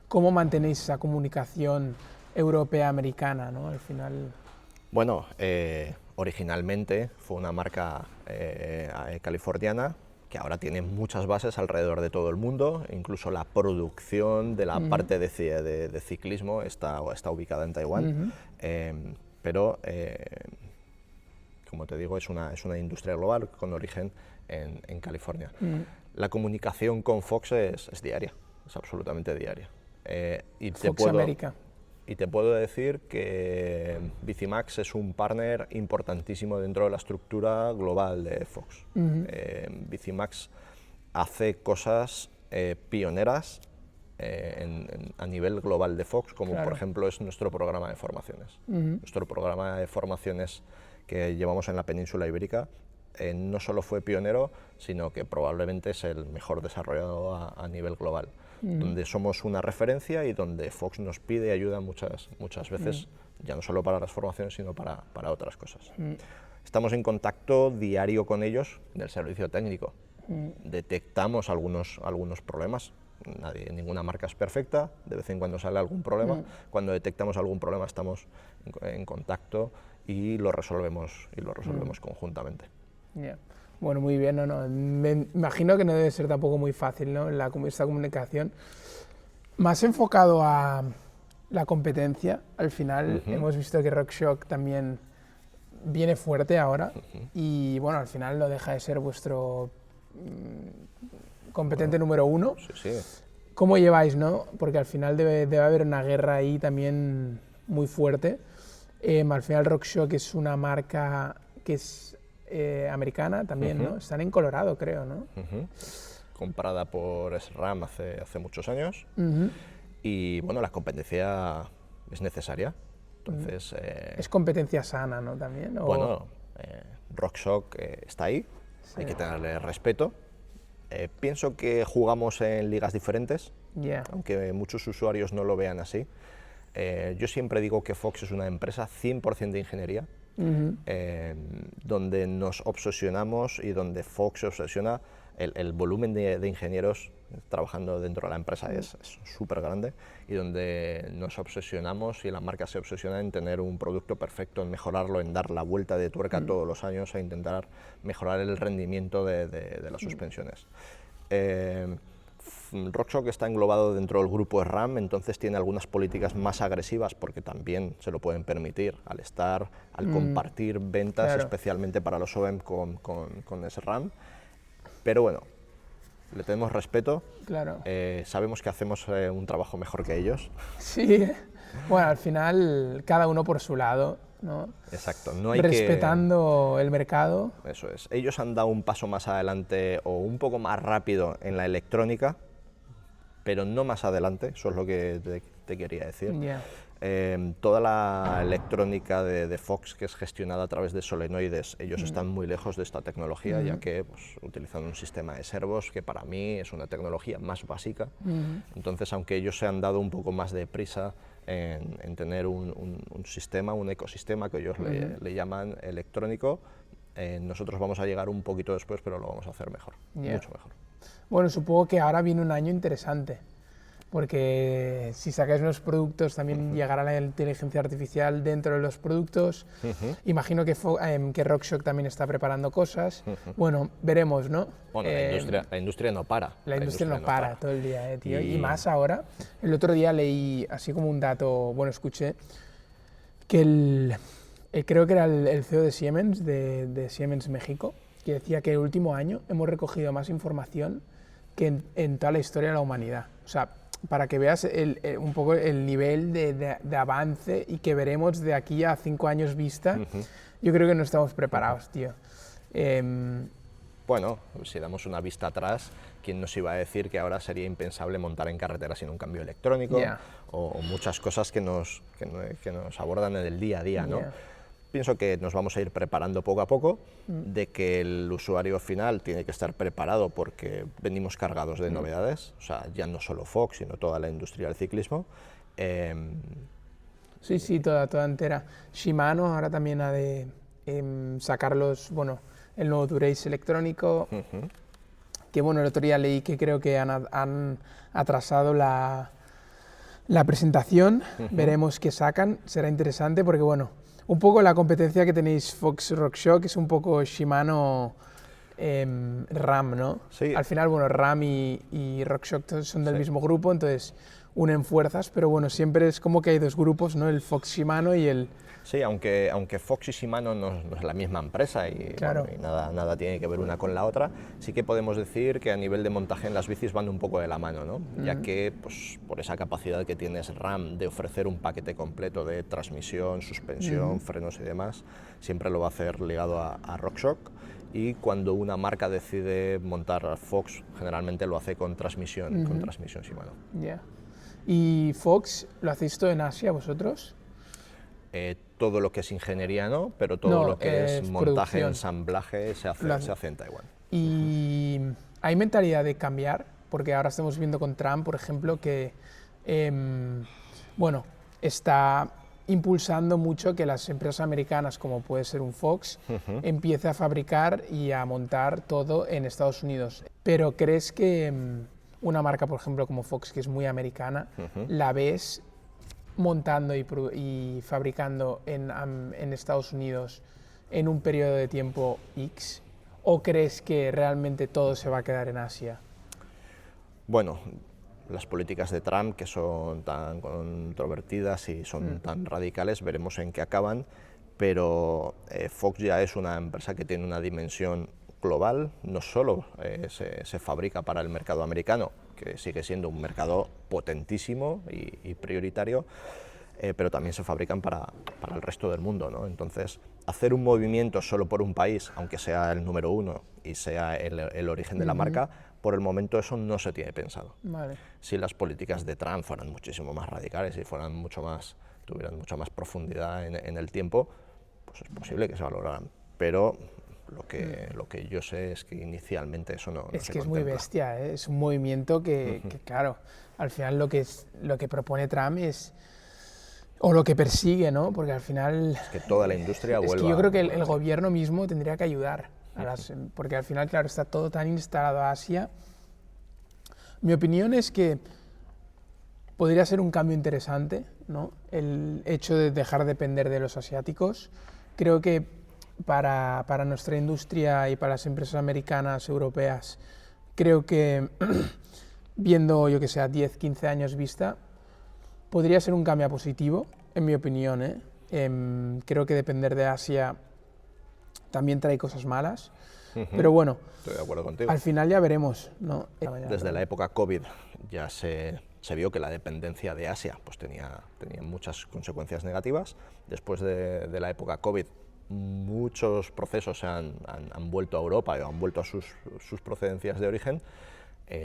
¿Cómo mantenéis esa comunicación europea-americana, ¿no? Al final... Bueno, originalmente fue una marca californiana que ahora tiene muchas bases alrededor de todo el mundo, incluso la producción de la parte de ciclismo está ubicada en Taiwán, pero como te digo, es una industria global con origen en California. La comunicación con Fox es diaria, es absolutamente diaria. Fox América. Y te puedo decir que Bicimax es un partner importantísimo dentro de la estructura global de Fox. Bicimax hace cosas pioneras a nivel global de Fox, como por ejemplo es nuestro programa de formaciones. Nuestro programa de formaciones que llevamos en la península ibérica no solo fue pionero, sino que probablemente es el mejor desarrollado a nivel global. Donde somos una referencia y donde Fox nos pide ayuda muchas veces, ya no solo para las formaciones, sino para otras cosas. Estamos en contacto diario con ellos del servicio técnico. Detectamos algunos problemas. Ninguna marca es perfecta, de vez en cuando sale algún problema. Cuando detectamos algún problema estamos en contacto y lo resolvemos conjuntamente. Ya. Bueno, muy bien, me imagino que no debe ser tampoco muy fácil, ¿no? Esta comunicación. Más enfocado a la competencia, al final hemos visto que RockShox también viene fuerte ahora y bueno, al final no deja de ser vuestro competente número uno. Sí, sí. ¿Cómo lleváis, no? Porque al final debe haber una guerra ahí también muy fuerte. Al final RockShox es una marca que es americana también, ¿no? Están en Colorado, creo, ¿no? Comprada por SRAM hace muchos años. Y bueno, la competencia es necesaria. Entonces, es competencia sana, ¿no? También. Bueno, RockShox está ahí, Sí. hay que tenerle respeto. Pienso que jugamos en ligas diferentes, aunque muchos usuarios no lo vean así. Yo siempre digo que Fox es una empresa 100% de ingeniería, donde nos obsesionamos y donde Fox se obsesiona. El volumen de ingenieros trabajando dentro de la empresa es súper grande y donde nos obsesionamos y la marca se obsesiona en tener un producto perfecto, en mejorarlo, en dar la vuelta de tuerca todos los años e intentar mejorar el rendimiento de las suspensiones. RockShox está englobado dentro del grupo SRAM, entonces tiene algunas políticas más agresivas porque también se lo pueden permitir al compartir ventas, claro. especialmente para los OEM con SRAM. Pero bueno, le tenemos respeto, Claro. sabemos que hacemos un trabajo mejor que ellos. Sí, bueno, al final cada uno por su lado, ¿no? Exacto, no hay respetando el mercado. Eso es, ellos han dado un paso más adelante o un poco más rápido en la electrónica, pero no más adelante, eso es lo que te quería decir. Toda la electrónica de Fox, que es gestionada a través de solenoides, ellos están muy lejos de esta tecnología, ya que pues, utilizan un sistema de servos que para mí es una tecnología más básica. Entonces, aunque ellos se han dado un poco más de prisa en tener un sistema, un ecosistema que ellos le llaman electrónico, nosotros vamos a llegar un poquito después, pero lo vamos a hacer mejor, mucho mejor. Bueno, supongo que ahora viene un año interesante, porque si sacáis unos productos también llegará la inteligencia artificial dentro de los productos. Imagino que RockShox también está preparando cosas. Bueno, veremos, ¿no? Bueno, la industria no para. La industria no para todo el día, tío. Y más ahora. El otro día leí, así como un dato, bueno, escuché, que creo que era el CEO de Siemens, de Siemens México, que decía que el último año hemos recogido más información que en toda la historia de la humanidad. O sea, para que veas un poco el nivel de avance y que veremos de aquí a 5 años vista, yo creo que no estamos preparados, tío. Bueno, si damos una vista atrás, ¿quién nos iba a decir que ahora sería impensable montar en carretera sin un cambio electrónico? O muchas cosas que nos abordan en el día a día, ¿no? Pienso que nos vamos a ir preparando poco a poco, de que el usuario final tiene que estar preparado porque venimos cargados de novedades, o sea, ya no solo Fox, sino toda la industria del ciclismo. Sí, toda entera. Shimano ahora también ha de sacar el nuevo Dura-Ace electrónico, que bueno, el otro día leí que creo que han atrasado la presentación, veremos qué sacan, será interesante porque bueno, un poco la competencia que tenéis Fox RockShox es un poco Shimano RAM, ¿no? Sí. Al final, bueno, RAM y RockShox son del mismo grupo, entonces unen fuerzas, pero bueno, siempre es como que hay dos grupos, ¿no? El Fox Shimano y el... Sí, aunque Fox y Shimano no es la misma empresa y, claro. Y nada tiene que ver una con la otra, sí que podemos decir que a nivel de montaje en las bicis van un poco de la mano, ¿no? Ya que pues, por esa capacidad que tiene RAM de ofrecer un paquete completo de transmisión, suspensión, frenos y demás, siempre lo va a hacer ligado a RockShox, y cuando una marca decide montar Fox, generalmente lo hace con transmisión Shimano. ¿Y Fox lo hacéis todo en Asia vosotros? Todo lo que es ingeniería no, pero todo lo que es montaje, producción. Ensamblaje se hace en Taiwán. ¿Y hay mentalidad de cambiar? Porque ahora estamos viendo con Trump, por ejemplo, que está impulsando mucho que las empresas americanas, como puede ser un Fox, empiece a fabricar y a montar todo en Estados Unidos. Pero ¿crees que una marca, por ejemplo, como Fox, que es muy americana, la ves montando y fabricando en Estados Unidos en un periodo de tiempo X? ¿O crees que realmente todo se va a quedar en Asia? Bueno, las políticas de Trump, que son tan controvertidas y son tan radicales, veremos en qué acaban, pero Fox ya es una empresa que tiene una dimensión global, no solo se fabrica para el mercado americano, que sigue siendo un mercado potentísimo y prioritario, pero también se fabrican para el resto del mundo, ¿no? Entonces, hacer un movimiento solo por un país, aunque sea el número uno y sea el origen de la marca, por el momento eso no se tiene pensado. Vale. Si las políticas de Trump fueran muchísimo más radicales y tuvieran mucha más profundidad en el tiempo, pues es posible que se valoraran. Pero lo que yo sé es que inicialmente eso no Es se que es muy contempla. bestia, ¿eh? Es un movimiento que, claro, al final lo que propone Trump es, o lo que persigue, ¿no? Porque al final... Que toda la industria Es vuelva... que yo creo que el gobierno mismo tendría que ayudar, porque al final, claro, está todo tan instalado a Asia. Mi opinión es que podría ser un cambio interesante, ¿no? El hecho de dejar de depender de los asiáticos. Creo que para nuestra industria y para las empresas americanas, europeas, creo que viendo, yo que sé, a 10, 15 años vista, podría ser un cambio positivo, en mi opinión, ¿eh? Creo que depender de Asia también trae cosas malas, pero bueno, Estoy de acuerdo contigo. al final ya veremos, ¿no? Desde la época COVID ya se vio que la dependencia de Asia pues tenía muchas consecuencias negativas. Después de la época COVID, muchos procesos han vuelto a Europa o han vuelto a sus procedencias de origen,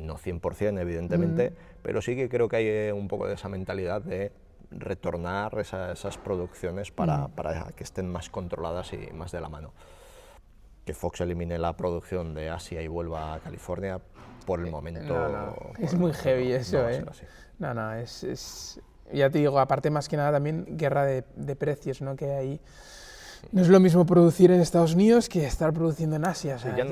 no 100% evidentemente, pero sí que creo que hay un poco de esa mentalidad de retornar esas producciones para que estén más controladas y más de la mano. Que Fox elimine la producción de Asia y vuelva a California, por el momento... Es muy heavy eso, no va a ¿eh? ser así. No, ya te digo, aparte más que nada también guerra de precios, ¿no? Que hay. No es lo mismo producir en Estados Unidos que estar produciendo en Asia. O sea, ya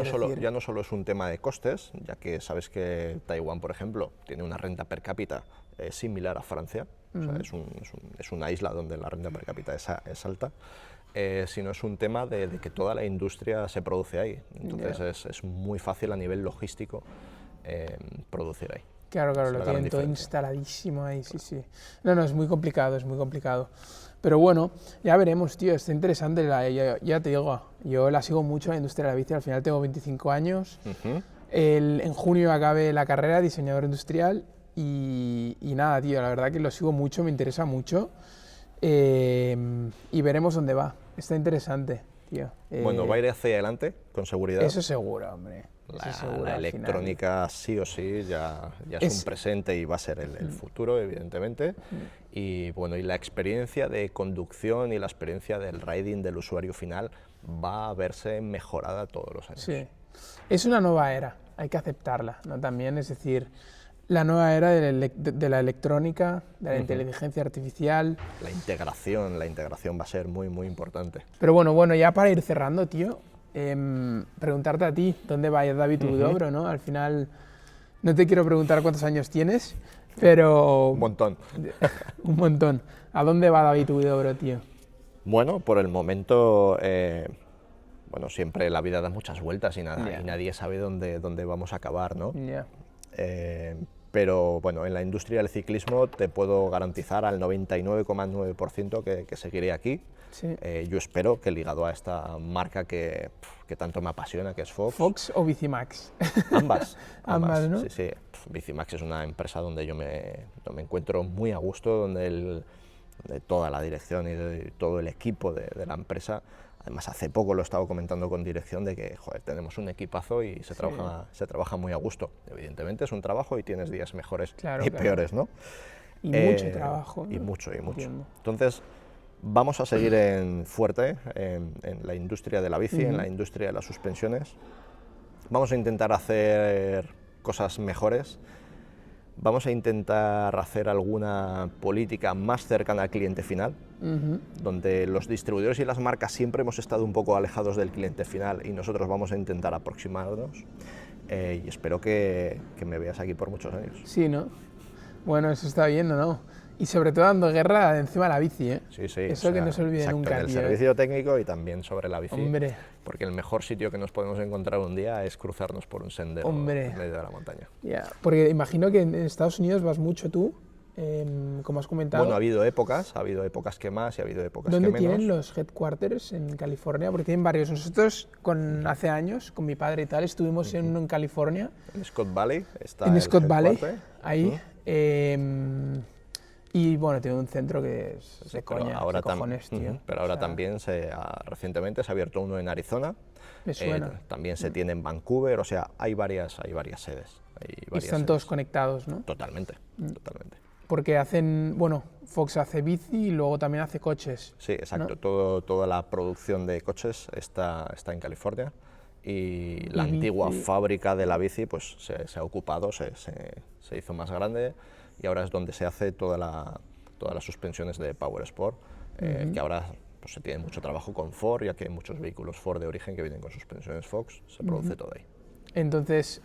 no solo es un tema de costes, ya que sabes que Taiwán, por ejemplo, tiene una renta per cápita similar a Francia, o sea, es una isla donde la renta per cápita es alta, sino es un tema de que toda la industria se produce ahí, entonces es muy fácil a nivel logístico producir ahí. Claro, Es lo la gran tienen todo diferencia. instaladísimo ahí, sí. No, es muy complicado, es muy complicado. Pero bueno, ya veremos, tío, está interesante. Ya te digo, yo la sigo mucho, la industria de la bici, al final tengo 25 años. En junio acabé la carrera, diseñador industrial, y nada, tío, la verdad que lo sigo mucho, me interesa mucho. Y veremos dónde va. Está interesante, tío. Bueno, va a ir hacia adelante, con seguridad. Eso seguro, hombre. La electrónica sí o sí ya es un presente y va a ser el futuro, evidentemente. Y bueno, y la experiencia de conducción y la experiencia del riding del usuario final va a verse mejorada todos los años. Sí, es una nueva era, hay que aceptarla, ¿no? También, es decir, la nueva era de la electrónica, de la inteligencia artificial. La integración va a ser muy, muy importante. Pero bueno, ya para ir cerrando, tío, preguntarte a ti, ¿dónde va David Huidobro, no? Al final, no te quiero preguntar cuántos años tienes, pero... Un montón. Un montón. ¿A dónde va David Huidobro, tío? Bueno, por el momento, bueno, siempre la vida da muchas vueltas y nadie sabe dónde vamos a acabar, ¿no? Pero bueno, en la industria del ciclismo te puedo garantizar al 99,9% que seguiré aquí. Sí. Yo espero que ligado a esta marca que tanto me apasiona, que es Fox. ¿Fox o Bicimax? Ambas. Ambas, ¿no? Sí. Bicimax es una empresa donde yo me encuentro muy a gusto, donde toda la dirección y todo el equipo de la empresa. Además, hace poco lo he estado comentando con dirección de que, joder, tenemos un equipazo y se trabaja muy a gusto. Evidentemente es un trabajo y tienes días mejores y peores, ¿no? Y mucho trabajo, ¿no? Y mucho. Entiendo. Entonces, vamos a seguir fuerte en la industria de la bici, en la industria de las suspensiones. Vamos a intentar hacer cosas mejores. Vamos a intentar hacer alguna política más cercana al cliente final, donde los distribuidores y las marcas siempre hemos estado un poco alejados del cliente final y nosotros vamos a intentar aproximarnos y espero que me veas aquí por muchos años. Sí, ¿no? Bueno, eso está bien, ¿no? Y sobre todo dando guerra encima de la bici, ¿eh? Sí, sí. Eso que no se olvide exacto, nunca, en el tío, servicio técnico y también sobre la bici. Hombre. Porque el mejor sitio que nos podemos encontrar un día es cruzarnos por un sendero en medio de la montaña. Ya, porque imagino que en Estados Unidos vas mucho tú, como has comentado. Bueno, ha habido épocas que más y ha habido épocas que ¿Dónde menos. tienen los headquarters en California? Porque tienen varios. Nosotros, hace años, con mi padre y tal, estuvimos en uno en California. En Scott Valley está En el Scott Valley, headquarter. ahí. Y bueno, tiene un centro que es de coña, ahora de cojones, tío. Pero ahora también, recientemente se ha abierto uno en Arizona. Me suena. También se tiene en Vancouver, o sea, hay varias sedes. Y están todos conectados, ¿no? Totalmente, totalmente. Porque hacen, bueno, Fox hace bici y luego también hace coches. Sí, exacto. ¿No? Toda la producción de coches está en California y la bici. antigua fábrica de la bici pues se ha ocupado, se hizo más grande y ahora es donde se hace todas las suspensiones de Power Sport, que ahora pues, se tiene mucho trabajo con Ford, ya que hay muchos vehículos Ford de origen que vienen con suspensiones Fox, se produce todo ahí. Entonces,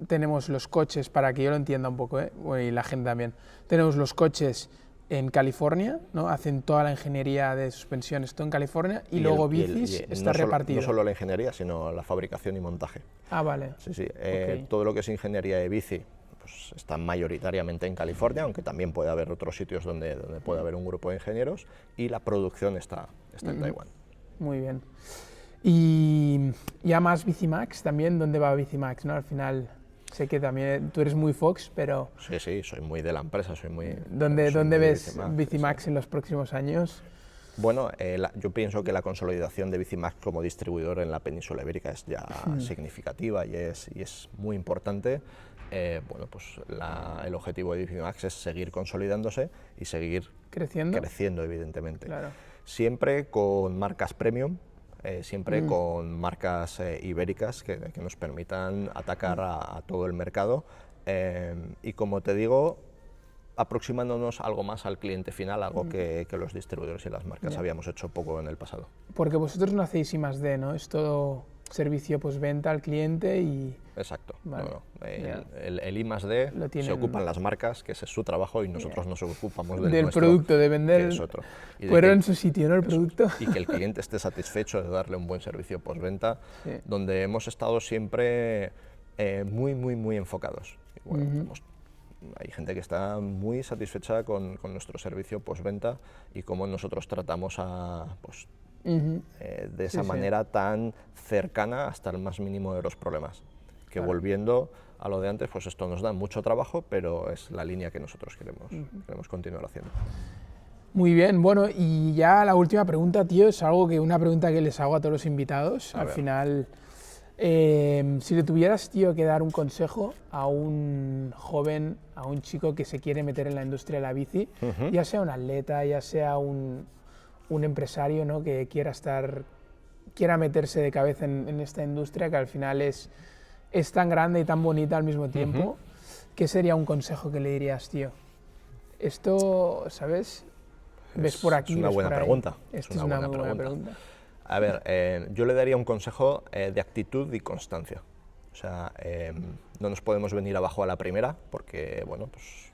tenemos los coches, para que yo lo entienda un poco, y la gente también, tenemos los coches en California, ¿no? Hacen toda la ingeniería de suspensiones, todo en California, y luego bicis está repartido. No solo la ingeniería, sino la fabricación y montaje. Ah, vale. Sí, sí. Okay. Todo lo que es ingeniería de bici pues, está mayoritariamente en California, aunque también puede haber otros sitios donde puede haber un grupo de ingenieros, y la producción está en Taiwán. Muy bien. Y ya más Bicimax también, ¿dónde va Bicimax, no? Al final, sé que también tú eres muy Fox, pero... Sí, sí, soy muy de la empresa, soy muy... ¿Dónde ves Bicimax sí. En los próximos años? Bueno, yo pienso que la consolidación de Bicimax como distribuidor en la península ibérica es ya significativa y es muy importante. Bueno, pues el objetivo de Bicimax es seguir consolidándose y seguir creciendo evidentemente. Claro. Siempre con marcas premium, siempre con marcas ibéricas que nos permitan atacar a todo el mercado y como te digo, aproximándonos algo más al cliente final, algo que los distribuidores y las marcas habíamos hecho poco en el pasado. Porque vosotros no hacéis I+D, ¿no? Es todo servicio postventa al cliente y... Exacto. Vale. El I+D se ocupan las marcas, que ese es su trabajo, y nosotros nos ocupamos del nuestro, producto, de vender, que es otro. Fuera en su sitio, ¿no? El producto. Y que el cliente esté satisfecho de darle un buen servicio postventa, donde hemos estado siempre muy enfocados. Y bueno, hay gente que está muy satisfecha con nuestro servicio postventa y cómo nosotros tratamos de esa manera tan cercana hasta el más mínimo de los problemas. Que volviendo a lo de antes, pues esto nos da mucho trabajo, pero es la línea que nosotros queremos continuar haciendo. Muy bien, bueno, y ya la última pregunta, tío, es una pregunta que les hago a todos los invitados. Al final, si le tuvieras, tío, que dar un consejo a un joven, a un chico que se quiere meter en la industria de la bici, ya sea un atleta, ya sea un empresario, ¿no? Que quiera meterse de cabeza en esta industria que al final es tan grande y tan bonita al mismo tiempo, ¿qué sería un consejo que le dirías, tío? Esto, ¿sabes? ¿Ves por aquí? Es una buena pregunta. Esta es una muy buena pregunta. A ver, yo le daría un consejo de actitud y constancia. O sea, no nos podemos venir abajo a la primera, porque, bueno, pues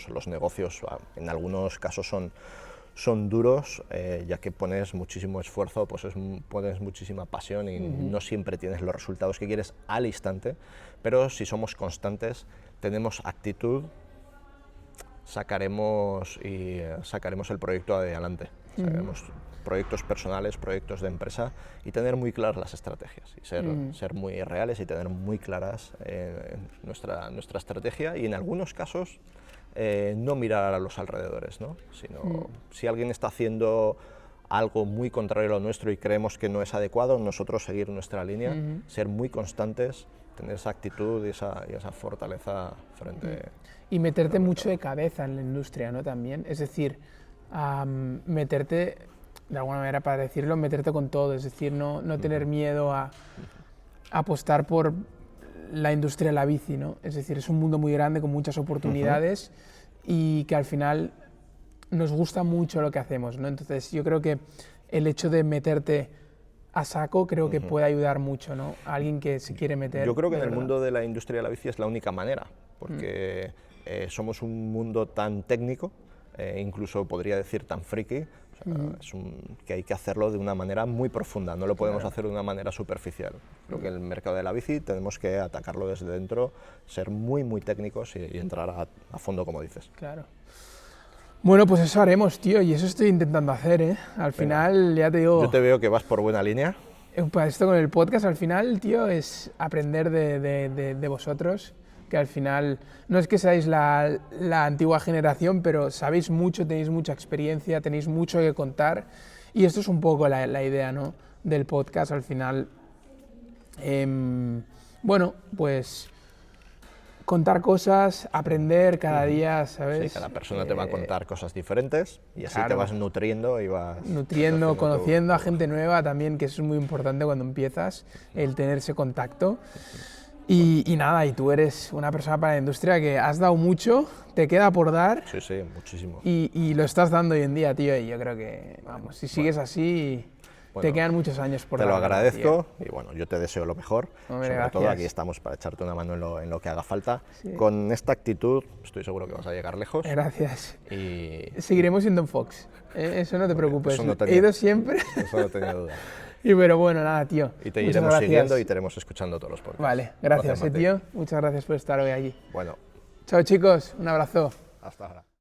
los negocios en algunos casos son duros, ya que pones muchísimo esfuerzo, pues pones muchísima pasión y no siempre tienes los resultados que quieres al instante, pero si somos constantes, tenemos actitud, sacaremos el proyecto adelante, sacaremos proyectos personales, proyectos de empresa y tener muy claras las estrategias y ser muy reales y tener muy claras nuestra estrategia y en algunos casos no mirar a los alrededores, ¿no? Sino si alguien está haciendo algo muy contrario a lo nuestro y creemos que no es adecuado, nosotros seguir nuestra línea, ser muy constantes, tener esa actitud y esa fortaleza frente... Y meterte mucho de cabeza en la industria, ¿no? También, es decir, meterte, de alguna manera para decirlo, meterte con todo, es decir, no tener miedo a apostar por la industria de la bici, ¿no? Es decir, es un mundo muy grande con muchas oportunidades y que al final nos gusta mucho lo que hacemos, ¿no? Entonces yo creo que el hecho de meterte a saco creo que puede ayudar mucho, ¿no? A alguien que se quiere meter. Yo creo que en el mundo de la industria de la bici es la única manera, porque somos un mundo tan técnico incluso podría decir tan friki. O sea, que hay que hacerlo de una manera muy profunda, no lo podemos hacer de una manera superficial. Creo que el mercado de la bici tenemos que atacarlo desde dentro, ser muy, muy técnicos y entrar a fondo, como dices. Claro. Bueno, pues eso haremos, tío, y eso estoy intentando hacer, ¿eh? Al final, ya te digo... Yo te veo que vas por buena línea. Para esto con el podcast, al final, tío, es aprender de vosotros, que al final no es que seáis la antigua generación, pero sabéis mucho, tenéis mucha experiencia, tenéis mucho que contar, y esto es un poco la idea, ¿no?, del podcast, al final. Bueno, pues contar cosas, aprender cada día, ¿sabes? Sí, cada persona te va a contar cosas diferentes y así claro, te vas nutriendo y vas... nutriendo, conociendo a gente nueva también, que eso es muy importante cuando empiezas, el tener ese contacto. Y nada, y tú eres una persona para la industria que has dado mucho, te queda por dar. Sí, sí, muchísimo. Y lo estás dando hoy en día, tío, y yo creo que, vamos, si sigues así, te quedan muchos años por dar. Te lo agradezco, tío. Y bueno, yo te deseo lo mejor. Hombre, sobre gracias. todo aquí estamos para echarte una mano en lo que haga falta. Sí. Con esta actitud estoy seguro que vas a llegar lejos. Gracias. Y seguiremos siendo en Fox, eso no te preocupes, eso no tenía, he ido siempre. Eso no tenía duda. Y pero bueno, nada, tío. Y te iremos siguiendo y te iremos escuchando todos los podcasts. Vale, gracias, tío. Muchas gracias por estar hoy allí. Bueno. Chao, chicos. Un abrazo. Hasta ahora.